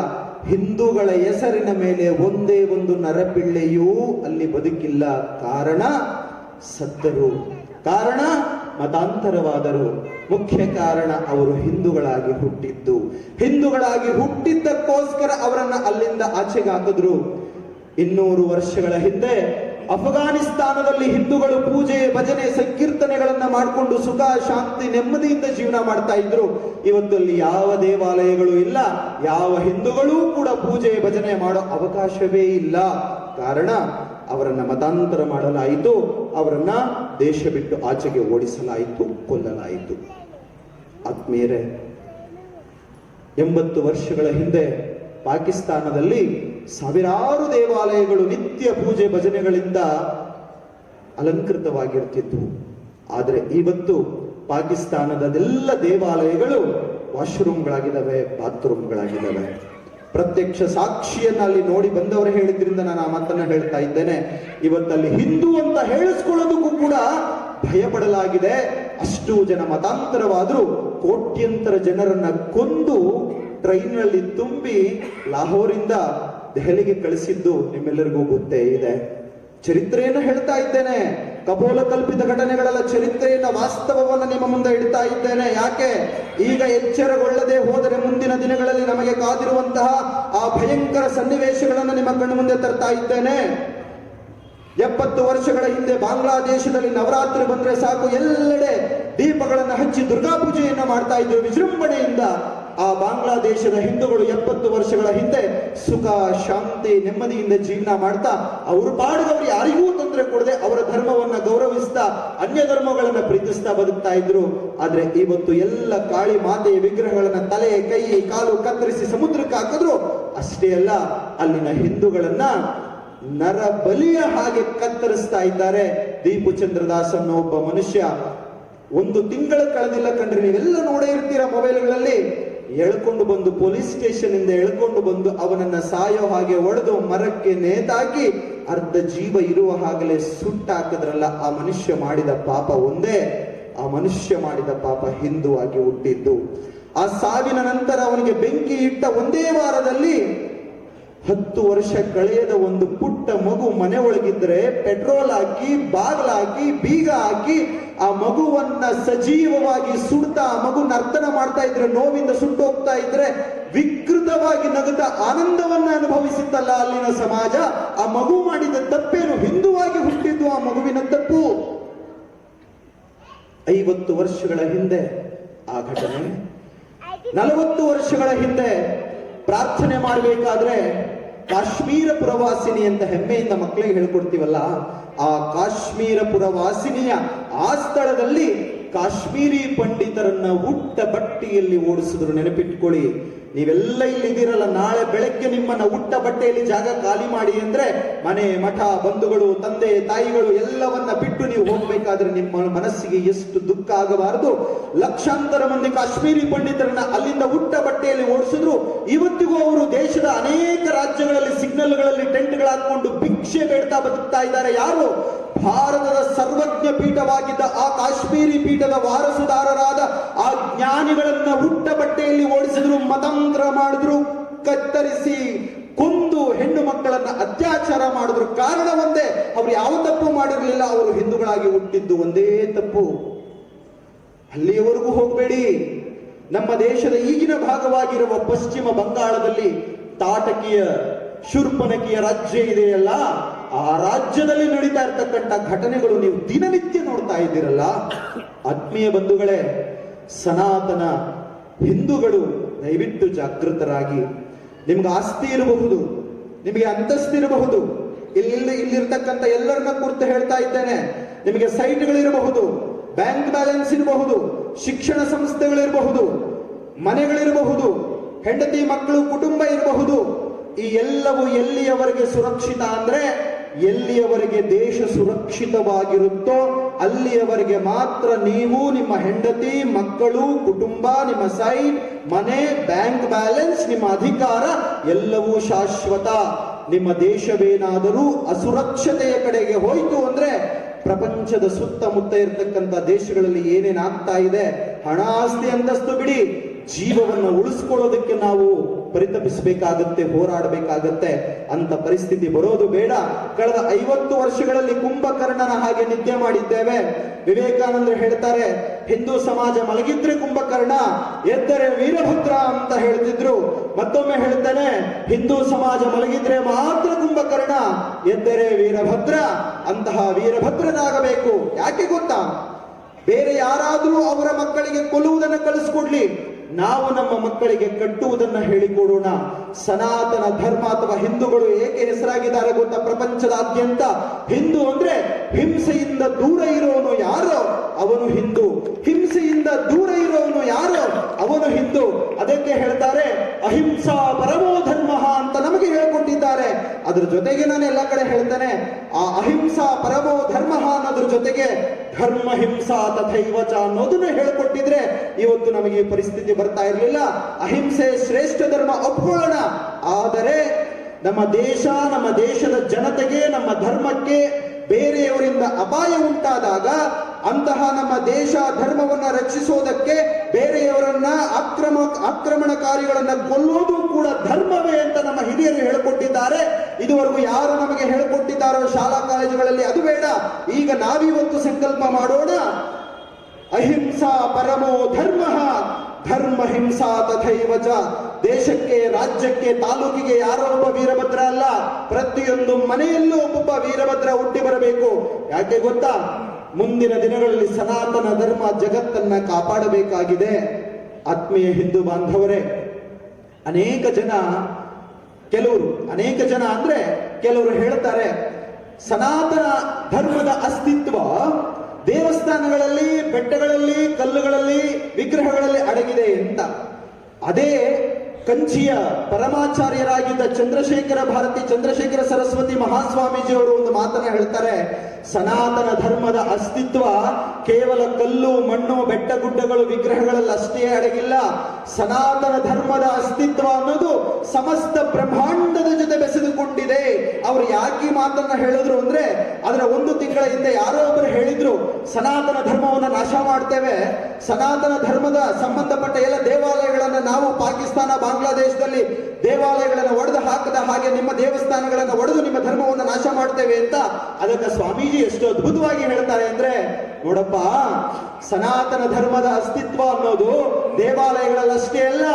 ಹಿಂದೂಗಳ ಹೆಸರಿನ ಮೇಲೆ ಒಂದೇ ಒಂದು ನರಪಿಳ್ಳೆಯೂ ಅಲ್ಲಿ ಬದುಕಿಲ್ಲ. ಕಾರಣ ಸತ್ತರು, ಕಾರಣ ಮತಾಂತರವಾದರು. ಮುಖ್ಯ ಕಾರಣ ಅವರು ಹಿಂದೂಗಳಾಗಿ ಹುಟ್ಟಿದ್ದು. ಹಿಂದೂಗಳಾಗಿ ಹುಟ್ಟಿದ್ದಕ್ಕೋಸ್ಕರ ಅವರನ್ನ ಅಲ್ಲಿಂದ ಆಚೆಗೆ ಹಾಕಿದ್ರು. 200 ವರ್ಷಗಳ ಹಿಂದೆ ಅಫ್ಘಾನಿಸ್ತಾನದಲ್ಲಿ ಹಿಂದೂಗಳು ಪೂಜೆ ಭಜನೆ ಸಂಕೀರ್ತನೆಗಳನ್ನ ಮಾಡಿಕೊಂಡು ಸುಖ ಶಾಂತಿ ನೆಮ್ಮದಿಯಿಂದ ಜೀವನ ಮಾಡ್ತಾ ಇದ್ರು. ಇವತ್ತು ಅಲ್ಲಿ ಯಾವ ದೇವಾಲಯಗಳು ಇಲ್ಲ, ಯಾವ ಹಿಂದೂಗಳೂ ಕೂಡ ಪೂಜೆ ಭಜನೆ ಮಾಡೋ ಅವಕಾಶವೇ ಇಲ್ಲ. ಕಾರಣ ಅವರನ್ನ ಮತಾಂತರ ಮಾಡಲಾಯಿತು, ಅವರನ್ನ ದೇಶ ಬಿಟ್ಟು ಆಚೆಗೆ ಓಡಿಸಲಾಯಿತು, ಕೊಲ್ಲಲಾಯಿತು. ಆತ್ಮೀಯರೇ, 80 ವರ್ಷಗಳ ಹಿಂದೆ ಪಾಕಿಸ್ತಾನದಲ್ಲಿ ಸಾವಿರಾರು ದೇವಾಲಯಗಳು ನಿತ್ಯ ಪೂಜೆ ಭಜನೆಗಳಿಂದ ಅಲಂಕೃತವಾಗಿರ್ತಿದ್ವು. ಆದರೆ ಇವತ್ತು ಪಾಕಿಸ್ತಾನದೆಲ್ಲ ದೇವಾಲಯಗಳು ವಾಶ್ರೂಮ್ಗಳಾಗಿದ್ದಾವೆ, ಬಾತ್ರೂಮ್ಗಳಾಗಿದ್ದಾವೆ. ಪ್ರತ್ಯಕ್ಷ ಸಾಕ್ಷಿಯನ್ನ ಅಲ್ಲಿ ನೋಡಿ ಬಂದವರು ಹೇಳಿದ್ರಿಂದ ನಾನು ಆ ಮಾತನ್ನ ಹೇಳ್ತಾ ಇದ್ದೇನೆ. ಇವತ್ತಲ್ಲಿ ಹಿಂದೂ ಅಂತ ಹೇಳಿಸ್ಕೊಳ್ಳೋದಕ್ಕೂ ಕೂಡ ಭಯ ಪಡಲಾಗಿದೆ. ಅಷ್ಟು ಜನ ಮತಾಂತರವಾದರೂ ಕೋಟ್ಯಂತರ ಜನರನ್ನ ಕೊಂದು ಟ್ರೈನ್ ನಲ್ಲಿ ತುಂಬಿ ಲಾಹೋರಿಂದ ದೆಹಲಿಗೆ ಕಳಿಸಿದ್ದು ನಿಮ್ಮೆಲ್ಲರಿಗೂ ಗೊತ್ತೇ ಇದೆ. ಚರಿತ್ರೆಯನ್ನು ಹೇಳ್ತಾ ಇದ್ದೇನೆ, ಕಪೋಲ ಕಲ್ಪಿತ ಘಟನೆಗಳೆಲ್ಲ ಚರಿತ್ರೆಯನ್ನ ವಾಸ್ತವವನ್ನು ನಿಮ್ಮ ಮುಂದೆ ಇಡ್ತಾ ಇದ್ದೇನೆ. ಯಾಕೆ? ಈಗ ಎಚ್ಚರಗೊಳ್ಳದೆ ಹೋದರೆ ಮುಂದಿನ ದಿನಗಳಲ್ಲಿ ನಮಗೆ ಕಾದಿರುವಂತಹ ಆ ಭಯಂಕರ ಸನ್ನಿವೇಶಗಳನ್ನು ನಿಮ್ಮ ಕಣ್ಣು ಮುಂದೆ ತರ್ತಾ ಇದ್ದೇನೆ. 70 ವರ್ಷಗಳ ಹಿಂದೆ ಬಾಂಗ್ಲಾದೇಶದಲ್ಲಿ ನವರಾತ್ರಿ ಬಂದ್ರೆ ಸಾಕು, ಎಲ್ಲೆಡೆ ದೀಪಗಳನ್ನು ಹಚ್ಚಿ ದುರ್ಗಾ ಪೂಜೆಯನ್ನ ಮಾಡ್ತಾ ಇದ್ರು ವಿಜೃಂಭಣೆಯಿಂದ. ಆ ಬಾಂಗ್ಲಾದೇಶದ ಹಿಂದೂಗಳು 70 ವರ್ಷಗಳ ಹಿಂದೆ ಸುಖ ಶಾಂತಿ ನೆಮ್ಮದಿಯಿಂದ ಜೀವನ ಮಾಡ್ತಾ ಅವರು ಪಾಡಿದವರು ಯಾರಿಗೂ ತೊಂದರೆ ಕೊಡದೆ ಅವರ ಧರ್ಮವನ್ನ ಗೌರವಿಸ್ತಾ ಅನ್ಯ ಧರ್ಮಗಳನ್ನ ಪ್ರೀತಿಸ್ತಾ ಬದುಕ್ತಾ ಇದ್ರು. ಆದ್ರೆ ಇವತ್ತು ಎಲ್ಲ ಕಾಳಿ ಮಾತೆಯ ವಿಗ್ರಹಗಳನ್ನ ತಲೆ ಕೈ ಕಾಲು ಕತ್ತರಿಸಿ ಸಮುದ್ರಕ್ಕೆ ಹಾಕಿದ್ರು. ಅಷ್ಟೇ ಅಲ್ಲ, ಅಲ್ಲಿನ ಹಿಂದೂಗಳನ್ನ ನರ ಬಲಿಯ ಹಾಗೆ ಕತ್ತರಿಸ್ತಾ ಇದ್ದಾರೆ. ದೀಪು ಚಂದ್ರದಾಸ್ ಅನ್ನೋ ಒಬ್ಬ ಮನುಷ್ಯ 1 ತಿಂಗಳ ಕಳೆದಿಲ್ಲ ಕಂಡ್ರೆ, ನೀವೆಲ್ಲ ನೋಡೇ ಇರ್ತೀರ ಮೊಬೈಲ್ಗಳಲ್ಲಿ, ಎಳ್ಕೊಂಡು ಬಂದು ಪೊಲೀಸ್ ಸ್ಟೇಷನ್ ಇಂದ ಎಳ್ಕೊಂಡು ಬಂದು ಅವನನ್ನ ಸಾಯೋ ಹಾಗೆ ಒಡೆದು ಮರಕ್ಕೆ ನೇತಾಕಿ ಅರ್ಧ ಜೀವ ಇರುವ ಹಾಗಲೇ ಸುಟ್ಟಾಕಿದ್ರಲ್ಲ. ಆ ಮನುಷ್ಯ ಮಾಡಿದ ಪಾಪ ಒಂದೇ, ಆ ಮನುಷ್ಯ ಮಾಡಿದ ಪಾಪ ಹಿಂದೂ ಆಗಿ ಹುಟ್ಟಿದ್ದು. ಆ ಸಾವಿನ ನಂತರ ಅವನಿಗೆ ಬೆಂಕಿ ಇಟ್ಟ ಒಂದೇ ವಾರದಲ್ಲಿ 10 ವರ್ಷ ಕಳೆಯದ ಒಂದು ಪುಟ್ಟ ಮಗು ಮನೆ ಒಳಗಿದ್ರೆ ಪೆಟ್ರೋಲ್ ಹಾಕಿ ಬಾಗ್ಲಾಕಿ ಬೀಗ ಹಾಕಿ ಆ ಮಗುವನ್ನ ಸಜೀವವಾಗಿ ಸುಡ್ತಾ, ಆ ಮಗು ನರ್ತನ ಮಾಡ್ತಾ ಇದ್ರೆ, ನೋವಿಂದ ಸುಟ್ಟು ಹೋಗ್ತಾ ಇದ್ರೆ ವಿಕೃತವಾಗಿ ನಗುತ್ತಾ ಆನಂದವನ್ನ ಅನುಭವಿಸಿತ್ತಲ್ಲ ಅಲ್ಲಿನ ಸಮಾಜ. ಆ ಮಗು ಮಾಡಿದ ತಪ್ಪೇನು? ಹಿಂದುವಾಗಿ ಹುಟ್ಟಿದ್ದು ಆ ಮಗುವಿನ ತಪ್ಪು. 50 ವರ್ಷಗಳ ಹಿಂದೆ ಆ ಘಟನೆ, 40 ವರ್ಷಗಳ ಹಿಂದೆ ಪ್ರಾರ್ಥನೆ ಮಾಡಬೇಕಾದ್ರೆ ಕಾಶ್ಮೀರ ಪುರವಾಸಿನಿ ಅಂತ ಹೆಮ್ಮೆಯಿಂದ ಮಕ್ಕಳಿಗೆ ಹೇಳ್ಕೊಡ್ತೀವಲ್ಲ, ಆ ಕಾಶ್ಮೀರ ಪುರವಾಸಿನಿಯ ಆ ಸ್ಥಳದಲ್ಲಿ ಕಾಶ್ಮೀರಿ ಪಂಡಿತರನ್ನ ಉಟ್ಟ ಬಟ್ಟೆಯಲ್ಲಿ ಓಡಿಸಿದ್ರು. ನೆನಪಿಟ್ಕೊಳ್ಳಿ, ನೀವೆಲ್ಲ ಇಲ್ಲಿದ್ದೀರಲ್ಲ, ನಾಳೆ ಬೆಳಗ್ಗೆ ನಿಮ್ಮನ್ನ ಉಟ್ಟ ಬಟ್ಟೆಯಲ್ಲಿ ಜಾಗ ಖಾಲಿ ಮಾಡಿ ಅಂದ್ರೆ ಮನೆ ಮಠ ಬಂಧುಗಳು ತಂದೆ ತಾಯಿಗಳು ಎಲ್ಲವನ್ನ ಬಿಟ್ಟು ನೀವು ಹೋಗ್ಬೇಕಾದ್ರೆ ನಿಮ್ಮ ಮನಸ್ಸಿಗೆ ಎಷ್ಟು ದುಃಖ ಆಗಬಾರದು. ಲಕ್ಷಾಂತರ ಮಂದಿ ಕಾಶ್ಮೀರಿ ಪಂಡಿತರನ್ನ ಅಲ್ಲಿಂದ ಉಟ್ಟ ಬಟ್ಟೆಯಲ್ಲಿ ಓಡಿಸಿದ್ರು. ಇವತ್ತಿಗೂ ಅವರು ದೇಶದ ಅನೇಕ ರಾಜ್ಯಗಳಲ್ಲಿ ಸಿಗ್ನಲ್ಗಳಲ್ಲಿ ಟೆಂಟ್ಗಳು ಹಾಕೊಂಡು ಭಿಕ್ಷೆ ಬೇಡ್ತಾ ಬದುಕ್ತಾ ಇದ್ದಾರೆ. ಯಾರು? ಭಾರತದ ಸರ್ವಜ್ಞ ಪೀಠವಾಗಿದ್ದ ಆ ಕಾಶ್ಮೀರಿ ಪೀಠದ ವಾರಸುದಾರರಾದ ಆ ಜ್ಞಾನಿಗಳನ್ನ ಉಟ್ಟ ಬಟ್ಟೆಯಲ್ಲಿ ಓಡಿಸಿದ್ರು, ಮತಾಂತರ ಮಾಡಿದ್ರು, ಕತ್ತರಿಸಿ ಕೊಂದು ಹೆಣ್ಣು ಮಕ್ಕಳನ್ನ ಅತ್ಯಾಚಾರ ಮಾಡಿದ್ರು. ಕಾರಣ ಒಂದೇ, ಅವರು ಯಾವ ತಪ್ಪು ಮಾಡಿರಲಿಲ್ಲ, ಅವರು ಹಿಂದೂಗಳಾಗಿ ಹುಟ್ಟಿದ್ದು ಒಂದೇ ತಪ್ಪು. ಅಲ್ಲಿಯವರೆಗೂ ಹೋಗಬೇಡಿ. ನಮ್ಮ ದೇಶದ ಈಗಿನ ಭಾಗವಾಗಿರುವ ಪಶ್ಚಿಮ ಬಂಗಾಳದಲ್ಲಿ ತಾಟಕಿಯ ಶೂರ್ಪನಖಿಯ ರಾಜ್ಯ ಇದೆಯಲ್ಲ, ಆ ರಾಜ್ಯದಲ್ಲಿ ನಡೀತಾ ಇರ್ತಕ್ಕಂಥ ಘಟನೆಗಳು ನೀವು ದಿನನಿತ್ಯ ನೋಡ್ತಾ ಇದ್ದೀರಲ್ಲ. ಆತ್ಮೀಯ ಬಂಧುಗಳೇ, ಸನಾತನ ಹಿಂದೂಗಳು ದಯವಿಟ್ಟು ಜಾಗೃತರಾಗಿ. ನಿಮ್ಗೆ ಆಸ್ತಿ ಇರಬಹುದು, ನಿಮಗೆ ಅಂತಸ್ತಿರಬಹುದು, ಇಲ್ಲಿರ್ತಕ್ಕಂಥ ಎಲ್ಲರನ್ನ ಕುರಿತು ಹೇಳ್ತಾ ಇದ್ದೇನೆ. ನಿಮಗೆ ಸೈಟ್ಗಳಿರಬಹುದು, ಬ್ಯಾಂಕ್ ಬ್ಯಾಲೆನ್ಸ್ ಇರಬಹುದು, ಶಿಕ್ಷಣ ಸಂಸ್ಥೆಗಳಿರಬಹುದು, ಮನೆಗಳಿರಬಹುದು, ಹೆಂಡತಿ ಮಕ್ಕಳು ಕುಟುಂಬ ಇರಬಹುದು. ಈ ಎಲ್ಲವೂ ಎಲ್ಲಿಯವರೆಗೆ ಸುರಕ್ಷಿತ ಅಂದ್ರೆ ಎಲ್ಲಿಯವರೆಗೆ ದೇಶ ಸುರಕ್ಷಿತವಾಗಿರುತ್ತೋ ಅಲ್ಲಿಯವರೆಗೆ ಮಾತ್ರ ನೀವು, ನಿಮ್ಮ ಹೆಂಡತಿ ಮಕ್ಕಳು ಕುಟುಂಬ, ನಿಮ್ಮ ಸೈಟ್ ಮನೆ, ಬ್ಯಾಂಕ್ ಬ್ಯಾಲೆನ್ಸ್, ನಿಮ್ಮ ಅಧಿಕಾರ ಎಲ್ಲವೂ ಶಾಶ್ವತ. ನಿಮ್ಮ ದೇಶವೇನಾದರೂ ಅಸುರಕ್ಷತೆಯ ಕಡೆಗೆ ಹೋಯಿತು ಅಂದ್ರೆ ಪ್ರಪಂಚದ ಸುತ್ತಮುತ್ತ ಇರತಕ್ಕಂಥ ದೇಶಗಳಲ್ಲಿ ಏನೇನಾಗ್ತಾ ಇದೆ, ಹಣ ಆಸ್ತಿ ಅಂತಸ್ತು ಬಿಡಿ, ಜೀವವನ್ನು ಉಳಿಸ್ಕೊಳ್ಳೋದಕ್ಕೆ ನಾವು ಪರಿತಪಿಸಬೇಕಾಗತ್ತೆ, ಹೋರಾಡಬೇಕಾಗತ್ತೆ. ಅಂತ ಪರಿಸ್ಥಿತಿ ಬರೋದು ಬೇಡ. ಕಳೆದ 50 ವರ್ಷಗಳಲ್ಲಿ ಕುಂಭಕರ್ಣನ ಹಾಗೆ ನಿದ್ದೆ ಮಾಡಿದ್ದೇವೆ. ವಿವೇಕಾನಂದರು ಹೇಳ್ತಾರೆ, ಹಿಂದೂ ಸಮಾಜ ಮಲಗಿದ್ರೆ ಕುಂಭಕರ್ಣ, ಎದ್ದರೆ ವೀರಭದ್ರ ಅಂತ ಹೇಳ್ತಿದ್ರು. ಮತ್ತೊಮ್ಮೆ ಹೇಳ್ತಾನೆ, ಹಿಂದೂ ಸಮಾಜ ಮಲಗಿದ್ರೆ ಮಾತ್ರ ಕುಂಭಕರ್ಣ, ಎದ್ದರೆ ವೀರಭದ್ರ. ಅಂತಹ ವೀರಭದ್ರನಾಗಬೇಕು. ಯಾಕೆ ಗೊತ್ತಾ? ಬೇರೆ ಯಾರಾದರೂ ಅವರ ಮಕ್ಕಳಿಗೆ ಕೊಲ್ಲುವುದನ್ನು ಕಲಿಸ್ಕೊಡ್ಲಿ, ನಾವು ನಮ್ಮ ಮಕ್ಕಳಿಗೆ ಕಟ್ಟುವುದನ್ನ ಹೇಳಿಕೊಡೋಣ. ಸನಾತನ ಧರ್ಮ ಅಥವಾ ಹಿಂದೂಗಳು ಏಕೆ ಹೆಸರಾಗಿದ್ದಾರೆ ಗೊತ್ತಾ? ಪ್ರಪಂಚದಾದ್ಯಂತ ಹಿಂದೂ ಅಂದ್ರೆ ಹಿಂಸೆಯಿಂದ ದೂರ ಇರೋನು ಯಾರೋ ಅವನು ಹಿಂದೂ, ಹಿಂಸೆಯಿಂದ ದೂರ ಇರೋನು ಯಾರೋ ಅವನು ಹಿಂದೂ. ಅದಕ್ಕೆ ಹೇಳ್ತಾರೆ ಅಹಿಂಸಾ ಪರಮೋ ಧರ್ಮ ಅಂತ ನಮಗೆ ಹೇಳ್ಕೊಟ್ಟಿದ್ದಾರೆ. ಅದ್ರ ಜೊತೆಗೆ ನಾನು ಎಲ್ಲ ಕಡೆ ಹೇಳ್ತೇನೆ, ಆ ಅಹಿಂಸಾ ಪರಮೋ ಧರ್ಮ ಅನ್ನೋದ್ರ ಜೊತೆಗೆ ಧರ್ಮ ಹಿಂಸಾ ತಥೈವಚ ಅನ್ನೋದನ್ನ ಹೇಳ್ಕೊಟ್ಟಿದ್ರೆ ಇವತ್ತು ನಮಗೆ ಈ ಪರಿಸ್ಥಿತಿ ಬರ್ತಾ ಇರಲಿಲ್ಲ. ಅಹಿಂಸೆ ಶ್ರೇಷ್ಠ ಧರ್ಮ ಒಪ್ಕೊಳ್ಳೋಣ, ಆದರೆ ನಮ್ಮ ದೇಶ, ನಮ್ಮ ದೇಶದ ಜನತೆಗೆ, ನಮ್ಮ ಧರ್ಮಕ್ಕೆ ಬೇರೆಯವರಿಂದ ಅಪಾಯ ಉಂಟಾದಾಗ ಅಂತಹ ನಮ್ಮ ದೇಶ ಧರ್ಮವನ್ನ ರಕ್ಷಿಸೋದಕ್ಕೆ ಬೇರೆಯವರನ್ನ ಆಕ್ರಮಣಕಾರಿಗಳನ್ನ ಕೊಲ್ಲೋದು ಕೂಡ ಧರ್ಮವೇ ಅಂತ ನಮ್ಮ ಹಿರಿಯರು ಹೇಳಿಕೊಟ್ಟಿದ್ದಾರೆ. ಇದುವರೆಗೂ ಯಾರು ನಮಗೆ ಹೇಳಿಕೊಟ್ಟಿದ್ದಾರೋ ಶಾಲಾ ಕಾಲೇಜುಗಳಲ್ಲಿ ಅದು ಬೇಡ. ಈಗ ನಾವಿವತ್ತು ಸಂಕಲ್ಪ ಮಾಡೋಣ, ಅಹಿಂಸಾ ಪರಮೋ ಧರ್ಮ, ಧರ್ಮ ಹಿಂಸಾ ತಥೈವಚ. ದೇಶಕ್ಕೆ, ರಾಜ್ಯಕ್ಕೆ, ತಾಲೂಕಿಗೆ ಯಾರೋ ಒಬ್ಬ ವೀರಭದ್ರ ಅಲ್ಲ, ಪ್ರತಿಯೊಂದು ಮನೆಯಲ್ಲೂ ಒಬ್ಬೊಬ್ಬ ವೀರಭದ್ರ ಹುಟ್ಟಿ ಬರಬೇಕು. ಯಾಕೆ ಗೊತ್ತಾ? ಮುಂದಿನ ದಿನಗಳಲ್ಲಿ ಸನಾತನ ಧರ್ಮ ಜಗತ್ತನ್ನ ಕಾಪಾಡಬೇಕಾಗಿದೆ. ಆತ್ಮೀಯ ಹಿಂದೂ ಬಾಂಧವರೇ, ಅನೇಕ ಜನ ಅಂದ್ರೆ ಕೆಲವರು ಹೇಳ್ತಾರೆ ಸನಾತನ ಧರ್ಮದ ಅಸ್ತಿತ್ವ ದೇವಸ್ಥಾನಗಳಲ್ಲಿ, ಬೆಟ್ಟಗಳಲ್ಲಿ, ಕಲ್ಲುಗಳಲ್ಲಿ, ವಿಗ್ರಹಗಳಲ್ಲಿ ಅಡಗಿದೆ ಅಂತ. ಅದೇ ಕಂಚಿಯ ಪರಮಾಚಾರ್ಯರಾಗಿದ್ದ ಚಂದ್ರಶೇಖರ ಸರಸ್ವತಿ ಮಹಾಸ್ವಾಮೀಜಿ ಅವರು ಒಂದು ಮಾತನ್ನ ಹೇಳ್ತಾರೆ, ಸನಾತನ ಧರ್ಮದ ಅಸ್ತಿತ್ವ ಕೇವಲ ಕಲ್ಲು, ಮಣ್ಣು, ಬೆಟ್ಟ ಗುಡ್ಡಗಳು, ವಿಗ್ರಹಗಳಲ್ಲಿ ಅಷ್ಟೇ ಅಡಗಿಲ್ಲ. ಸನಾತನ ಧರ್ಮದ ಅಸ್ತಿತ್ವ ಅನ್ನೋದು ಸಮಸ್ತ ಬ್ರಹ್ಮಾಂಡದ ಜೊತೆ ಬೆಸೆದುಕೊಂಡಿದೆ. ಅವರು ಯಾಕೆ ಮಾತನ್ನ ಹೇಳಿದ್ರು ಅಂದ್ರೆ, ಅದರ 1 ತಿಂಗಳ ಹಿಂದೆ ಯಾರೋ ಒಬ್ಬರು ಹೇಳಿದ್ರು, ಸನಾತನ ಧರ್ಮವನ್ನು ನಾಶ ಮಾಡ್ತೇವೆ, ಸನಾತನ ಧರ್ಮದ ಸಂಬಂಧಪಟ್ಟ ಎಲ್ಲ ದೇವಾಲಯಗಳನ್ನ ನಾವು ಪಾಕಿಸ್ತಾನ, ಬಾಂಗ್ಲಾದೇಶದಲ್ಲಿ ದೇವಾಲಯಗಳನ್ನು ಒಡೆದು ಹಾಕದ ಹಾಗೆ ನಿಮ್ಮ ದೇವಸ್ಥಾನಗಳನ್ನು ಒಡೆದು ನಿಮ್ಮ ಧರ್ಮವನ್ನು ನಾಶ ಮಾಡ್ತೇವೆ ಅಂತ. ಅದಕ್ಕೆ ಸ್ವಾಮೀಜಿ ಎಷ್ಟು ಅದ್ಭುತವಾಗಿ ಹೇಳ್ತಾರೆ ಅಂದ್ರೆ, ನೋಡಪ್ಪ, ಸನಾತನ ಧರ್ಮದ ಅಸ್ತಿತ್ವ ಅನ್ನೋದು ದೇವಾಲಯಗಳಲ್ಲಷ್ಟೇ ಅಲ್ಲ,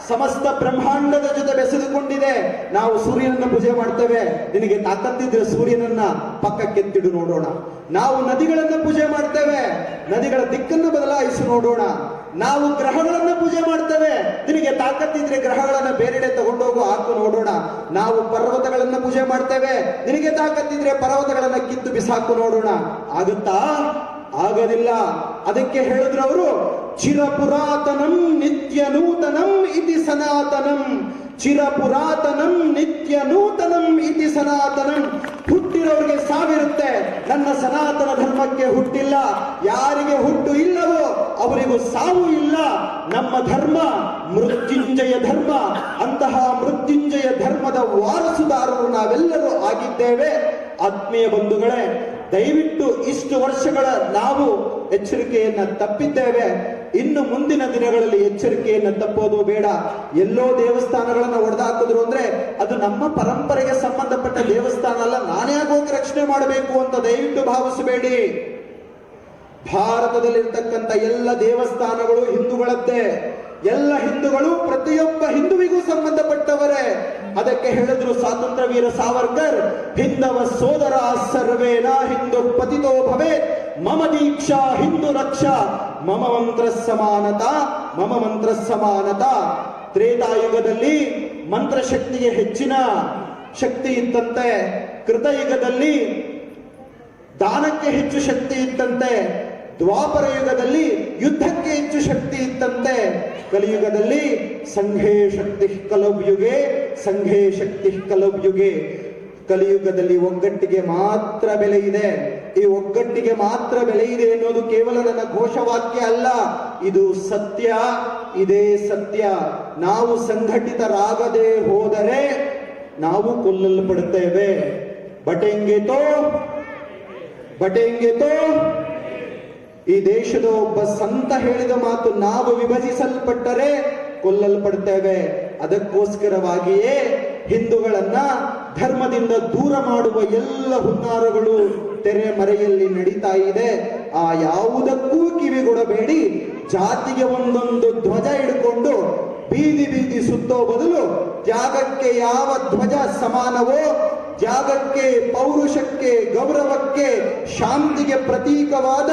ಸಮಸ್ತ ಬ್ರಹ್ಮಾಂಡದ ಜೊತೆ ಬೆಸೆದುಕೊಂಡಿದೆ. ನಾವು ಸೂರ್ಯನನ್ನ ಪೂಜೆ ಮಾಡ್ತೇವೆ, ನಿನಗೆ ತಾಕತ್ತಿದ್ರೆ ಸೂರ್ಯನನ್ನ ಪಕ್ಕಕ್ಕೆತ್ತಿಡು ನೋಡೋಣ. ನಾವು ನದಿಗಳನ್ನ ಪೂಜೆ ಮಾಡ್ತೇವೆ, ನದಿಗಳ ದಿಕ್ಕನ್ನು ಬದಲಾಯಿಸಿ ನೋಡೋಣ. ನಾವು ಗ್ರಹಗಳನ್ನ ಪೂಜೆ ಮಾಡ್ತೇವೆ. ನಿನಗೆ ತಾಕತ್ತಿದ್ರೆ ಗ್ರಹಗಳನ್ನ ಬೇರೆಡೆ ತಗೊಂಡೋಗು, ಹಾಕು ನೋಡೋಣ. ನಾವು ಪರ್ವತಗಳನ್ನ ಪೂಜೆ ಮಾಡ್ತೇವೆ. ನಿನಗೆ ತಾಕತ್ತಿದ್ರೆ ಪರ್ವತಗಳನ್ನ ಕಿತ್ತು ಬಿಸಾಕು ನೋಡೋಣ. ಆಗುತ್ತಾ? ಆಗೋದಿಲ್ಲ. ಅದಕ್ಕೆ ಹೇಳಿದ್ರು ಅವರು, ಚಿರಪುರಾತನಂ ನಿತ್ಯ ನೂತನಂ ಇತಿ ಸನಾತನಂ. ಚಿರಪುರಾತನಂ ನಿತ್ಯ ನೂತನಂ ಇತಿ ಸನಾತನಂ. ಹುಟ್ಟಿರೋರಿಗೆ ಸಾವಿರುತ್ತೆ, ನನ್ನ ಸನಾತನ ಧರ್ಮಕ್ಕೆ ಹುಟ್ಟಿಲ್ಲ. ಯಾರಿಗೆ ಹುಟ್ಟು ಇಲ್ಲವೋ ಅವರಿಗೂ ಸಾವು ಇಲ್ಲ. ನಮ್ಮ ಧರ್ಮ ಮೃತ್ಯುಂಜಯ ಧರ್ಮ. ಅಂತಹ ಮೃತ್ಯುಂಜಯ ಧರ್ಮದ ವಾರಸುದಾರರು ನಾವೆಲ್ಲರೂ ಆಗಿದ್ದೇವೆ. ಆತ್ಮೀಯ ಬಂಧುಗಳೇ, ದಯವಿಟ್ಟು ಇಷ್ಟು ವರ್ಷಗಳ ನಾವು ಎಚ್ಚರಿಕೆಯನ್ನ ತಪ್ಪಿದ್ದೇವೆ. ಇನ್ನು ಮುಂದಿನ ದಿನಗಳಲ್ಲಿ ಎಚ್ಚರಿಕೆಯನ್ನ ತಪ್ಪೋದು ಬೇಡ. ಎಲ್ಲೋ ದೇವಸ್ಥಾನಗಳನ್ನ ಒಡೆದಾಕಿದ್ರು ಅಂದ್ರೆ ಅದು ನಮ್ಮ ಪರಂಪರೆಗೆ ಸಂಬಂಧಪಟ್ಟ ದೇವಸ್ಥಾನ ಅಲ್ಲ, ನಾನೇ ಹೋಗಿ ರಕ್ಷಣೆ ಮಾಡಬೇಕು ಅಂತ ದಯವಿಟ್ಟು ಭಾವಿಸಬೇಡಿ. ಭಾರತದಲ್ಲಿರ್ತಕ್ಕಂಥ ಎಲ್ಲ ದೇವಸ್ಥಾನಗಳು ಹಿಂದೂಗಳದ್ದೇ. ಎಲ್ಲ ಹಿಂದೂಗಳು ಪ್ರತಿಯೊಬ್ಬ ಹಿಂದುವಿಗೂ ಸಂಬಂಧಪಟ್ಟವರೇ. ಅದಕ್ಕೆ ಹೇಳಿದ್ರು ಸ್ವಾತಂತ್ರ್ಯ ವೀರ ಸಾವರ್ಕರ್, ಹಿಂದವ ಸೋದರ ಸರ್ವೇನ ಹಿಂದೂ ಪತಿತೋ ಭವೇತ್, ಮಮ ದೀಕ್ಷಾ ಹಿಂದೂ ರಕ್ಷಾ, ಮಮ ಮಂತ್ರ ಸಮಾನತಾ, ಮಮ ಮಂತ್ರ ಸಮಾನತಾ. ತ್ರೇತಾಯುಗದಲ್ಲಿ ಮಂತ್ರಶಕ್ತಿಗೆ ಹೆಚ್ಚಿನ ಶಕ್ತಿ ಇತ್ತಂತೆ, ಕೃತಯುಗದಲ್ಲಿ ದಾನಕ್ಕೆ ಹೆಚ್ಚು ಶಕ್ತಿ ಇತ್ತಂತೆ, ದ್ವಾಪರ ಯುಗದಲ್ಲಿ ಯುದ್ಧಕ್ಕೆ ಹೆಚ್ಚು ಶಕ್ತಿ ಇತ್ತಂತೆ, ಕಲಿಯುಗದಲ್ಲಿ ಸಂಘೇ ಶಕ್ತಿ ಕಲವ್ಯುಗೆ, ಸಂಘೇ ಶಕ್ತಿ ಕಲವ್ಯುಗೆ. ಕಲಿಯುಗದಲ್ಲಿ ಒಗ್ಗಟ್ಟಿಗೆ ಮಾತ್ರ ಬೆಲೆ ಇದೆ. ಈ ಒಗ್ಗಟ್ಟಿಗೆ ಮಾತ್ರ ಬೆಲೆ ಇದೆ ಎನ್ನುವುದು ಕೇವಲ ನನ್ನ ಘೋಷವಾಕ್ಯ ಅಲ್ಲ, ಇದು ಸತ್ಯ. ಇದೇ ಸತ್ಯ. ನಾವು ಸಂಘಟಿತರಾಗದೆ ಹೋದರೆ ನಾವು ಕೊಲ್ಲಲ್ಪಡುತ್ತೇವೆ. ಬಟೆಂಗೆ ತೋ ಈ ದೇಶದ ಒಬ್ಬ ಸಂತ ಹೇಳಿದ ಮಾತು, ನಾವು ವಿಭಜಿಸಲ್ಪಟ್ಟರೆ ಕೊಲ್ಲಲ್ಪಡ್ತೇವೆ. ಅದಕ್ಕೋಸ್ಕರವಾಗಿಯೇ ಹಿಂದೂಗಳನ್ನ ಧರ್ಮದಿಂದ ದೂರ ಮಾಡುವ ಎಲ್ಲ ಹುನ್ನಾರಗಳು ತೆರೆ ಮರೆಯಲ್ಲಿ ನಡೀತಾ ಇದೆ. ಆ ಯಾವುದಕ್ಕೂ ಕಿವಿಗೊಡಬೇಡಿ. ಜಾತಿಗೆ ಒಂದೊಂದು ಧ್ವಜ ಹಿಡ್ಕೊಂಡು ಬೀದಿ ಬೀದಿ ಸುತ್ತೋ ಬದಲು ತ್ಯಾಗಕ್ಕೆ ಯಾವ ಧ್ವಜ ಸಮಾನವೋ, ತ್ಯಾಗಕ್ಕೆ, ಪೌರುಷಕ್ಕೆ, ಗೌರವಕ್ಕೆ, ಶಾಂತಿಗೆ ಪ್ರತೀಕವಾದ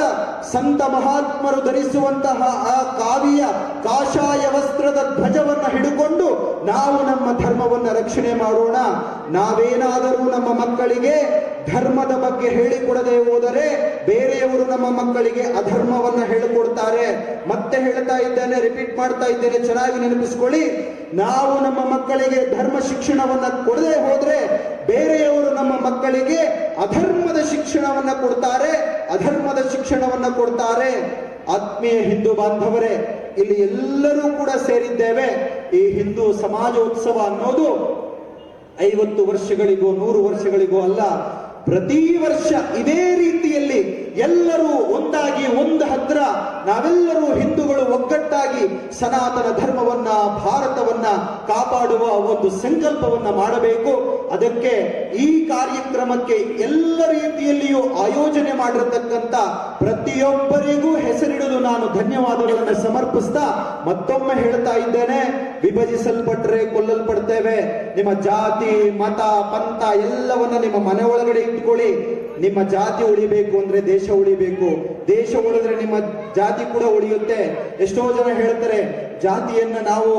ಸಂತ ಮಹಾತ್ಮರು ಧರಿಸುವಂತಹ ಆ ಕಾವಿಯ ಕಾಷಾಯ ವಸ್ತ್ರದ ಧ್ವಜವನ್ನು ಹಿಡಿಕೊಂಡು ನಾವು ನಮ್ಮ ಧರ್ಮವನ್ನು ರಕ್ಷಣೆ ಮಾಡೋಣ. ನಾವೇನಾದರೂ ನಮ್ಮ ಮಕ್ಕಳಿಗೆ ಧರ್ಮದ ಬಗ್ಗೆ ಹೇಳಿಕೊಡದೆ ಹೋದರೆ ಬೇರೆಯವರು ನಮ್ಮ ಮಕ್ಕಳಿಗೆ ಅಧರ್ಮವನ್ನ ಹೇಳಿಕೊಡ್ತಾರೆ. ಮತ್ತೆ ಹೇಳ್ತಾ ಇದ್ದೇನೆ, ರಿಪೀಟ್ ಮಾಡ್ತಾ ಇದ್ದೇನೆ, ಚೆನ್ನಾಗಿ ನೆನಪಿಸ್ಕೊಳ್ಳಿ. ನಾವು ನಮ್ಮ ಮಕ್ಕಳಿಗೆ ಧರ್ಮ ಶಿಕ್ಷಣವನ್ನ ಕೊಡದೆ ಹೋದ್ರೆ ಬೇರೆಯವರು ನಮ್ಮ ಮಕ್ಕಳಿಗೆ ಅಧರ್ಮದ ಶಿಕ್ಷಣವನ್ನ ಕೊಡ್ತಾರೆ, ಅಧರ್ಮದ ಶಿಕ್ಷಣವನ್ನ ಕೊಡ್ತಾರೆ. ಆತ್ಮೀಯ ಹಿಂದೂ ಬಾಂಧವರೇ, ಇಲ್ಲಿ ಎಲ್ಲರೂ ಕೂಡ ಸೇರಿದ್ದೇವೆ. ಈ ಹಿಂದೂ ಸಮಾಜೋತ್ಸವ ಅನ್ನೋದು 50 ವರ್ಷಗಳಿಗೋ 100 ವರ್ಷಗಳಿಗೋ ಅಲ್ಲ, ಪ್ರತಿ ವರ್ಷ ಇದೇ ರೀತಿಯಲ್ಲಿ ಎಲ್ಲರೂ ಒಂದಾಗಿ ಒಂದು ಹತ್ರ ನಾವೆಲ್ಲರೂ ಹಿಂದೂಗಳು ಒಗ್ಗಟ್ಟಾಗಿ ಸನಾತನ ಧರ್ಮವನ್ನ, ಭಾರತವನ್ನ ಕಾಪಾಡುವ ಒಂದು ಸಂಕಲ್ಪವನ್ನ ಮಾಡಬೇಕು. ಅದಕ್ಕೆ ಈ ಕಾರ್ಯಕ್ರಮಕ್ಕೆ ಎಲ್ಲ ರೀತಿಯಲ್ಲಿಯೂ ಆಯೋಜನೆ ಮಾಡಿರತಕ್ಕಂತ ಪ್ರತಿಯೊಬ್ಬರಿಗೂ ಹೆಸರಿಡುವುದು ನಾನು ಧನ್ಯವಾದಗಳನ್ನು ಸಮರ್ಪಿಸ್ತಾ ಮತ್ತೊಮ್ಮೆ ಹೇಳ್ತಾ ಇದ್ದೇನೆ, ವಿಭಜಿಸಲ್ಪಟ್ಟರೆ ಕೊಲ್ಲಲ್ಪಡ್ತೇವೆ. ನಿಮ್ಮ ಜಾತಿ, ಮತ, ಪಂಥ ಎಲ್ಲವನ್ನ ನಿಮ್ಮ ಮನೆ ಒಳಗಡೆ ಇಟ್ಕೊಳ್ಳಿ. ನಿಮ್ಮ ಜಾತಿ ಉಳಿಬೇಕು ಅಂದ್ರೆ ದೇಶ ಉಳಿಬೇಕು. ದೇಶ ಉಳಿದ್ರೆ ನಿಮ್ಮ ಜಾತಿ ಕೂಡ ಉಳಿಯುತ್ತೆ. ಎಷ್ಟೋ ಜನ ಹೇಳ್ತಾರೆ ಜಾತಿಯನ್ನ ನಾವು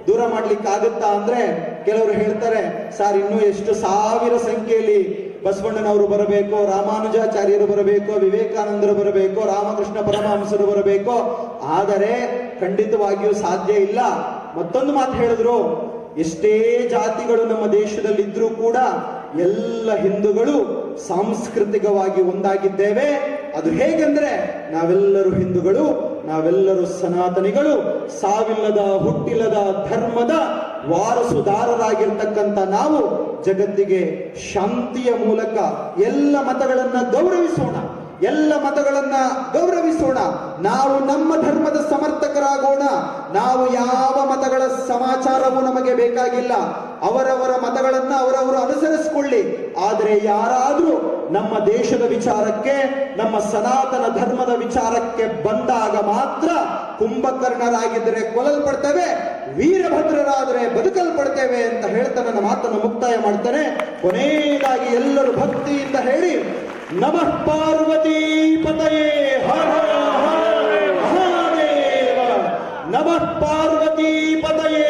ದೂರ ಮಾಡ್ಲಿಕ್ಕೆ ಆಗುತ್ತಾ ಅಂದ್ರೆ, ಕೆಲವರು ಹೇಳ್ತಾರೆ ಸರ್ ಇನ್ನೂ ಎಷ್ಟು ಸಾವಿರ ಸಂಖ್ಯೆಯಲ್ಲಿ ಬಸವಣ್ಣನವರು ಬರಬೇಕು, ರಾಮಾನುಜಾಚಾರ್ಯರು ಬರಬೇಕು, ವಿವೇಕಾನಂದರು ಬರಬೇಕು, ರಾಮಕೃಷ್ಣ ಪರಮಹಂಸರು ಬರಬೇಕು. ಆದರೆ ಖಂಡಿತವಾಗಿಯೂ ಸಾಧ್ಯ ಇಲ್ಲ. ಮತ್ತೊಂದು ಮಾತು ಹೇಳಿದ್ರು, ಎಷ್ಟೇ ಜಾತಿಗಳು ನಮ್ಮ ದೇಶದಲ್ಲಿದ್ರೂ ಕೂಡ ಎಲ್ಲ ಹಿಂದೂಗಳು ಸಾಂಸ್ಕೃತಿಕವಾಗಿ ಒಂದಾಗಿದ್ದೇವೆ. ಅದು ಹೇಗೆಂದ್ರೆ ನಾವೆಲ್ಲರೂ ಹಿಂದೂಗಳು, ನಾವೆಲ್ಲರೂ ಸನಾತನಿಗಳು, ಸಾವಿಲ್ಲದ ಹುಟ್ಟಿಲ್ಲದ ಧರ್ಮದ ವಾರಸುದಾರರಾಗಿರ್ತಕ್ಕಂಥ ನಾವು ಜಗತ್ತಿಗೆ ಶಾಂತಿಯ ಮೂಲಕ ಎಲ್ಲ ಮತಗಳನ್ನ ಗೌರವಿಸೋಣ, ಎಲ್ಲ ಮತಗಳನ್ನ ಗೌರವಿಸೋಣ. ನಾವು ನಮ್ಮ ಧರ್ಮದ ಸಮರ್ಥಕರಾಗೋಣ. ನಾವು ಯಾವ ಮತಗಳ ಸಮಾಚಾರವೂ ನಮಗೆ ಬೇಕಾಗಿಲ್ಲ. ಅವರವರ ಮತಗಳನ್ನ ಅವರವರು ಅನುಸರಿಸಿಕೊಳ್ಳಿ. ಆದರೆ ಯಾರಾದ್ರೂ ನಮ್ಮ ದೇಶದ ವಿಚಾರಕ್ಕೆ, ನಮ್ಮ ಸನಾತನ ಧರ್ಮದ ವಿಚಾರಕ್ಕೆ ಬಂದಾಗ ಮಾತ್ರ ಕುಂಭಕರ್ಣರಾಗಿದ್ದರೆ ಕೊಲ್ಲಲ್ಪಡ್ತೇವೆ, ವೀರಭದ್ರರಾದರೆ ಬದುಕಲ್ಪಡ್ತೇವೆ ಅಂತ ಹೇಳ್ತಾ ನನ್ನ ಮಾತನ್ನು ಮುಕ್ತಾಯ ಮಾಡ್ತೇನೆ. ಕೊನೆಯದಾಗಿ ಎಲ್ಲರೂ ಭಕ್ತಿಯಿಂದ ಹೇಳಿ, ನಮಃ ಪಾರ್ವತಿ ಪತಯೇ ಹರ ಹರ ಮಹಾದೇವ. ನಮಃ ಪಾರ್ವತಿ ಪತಯೇ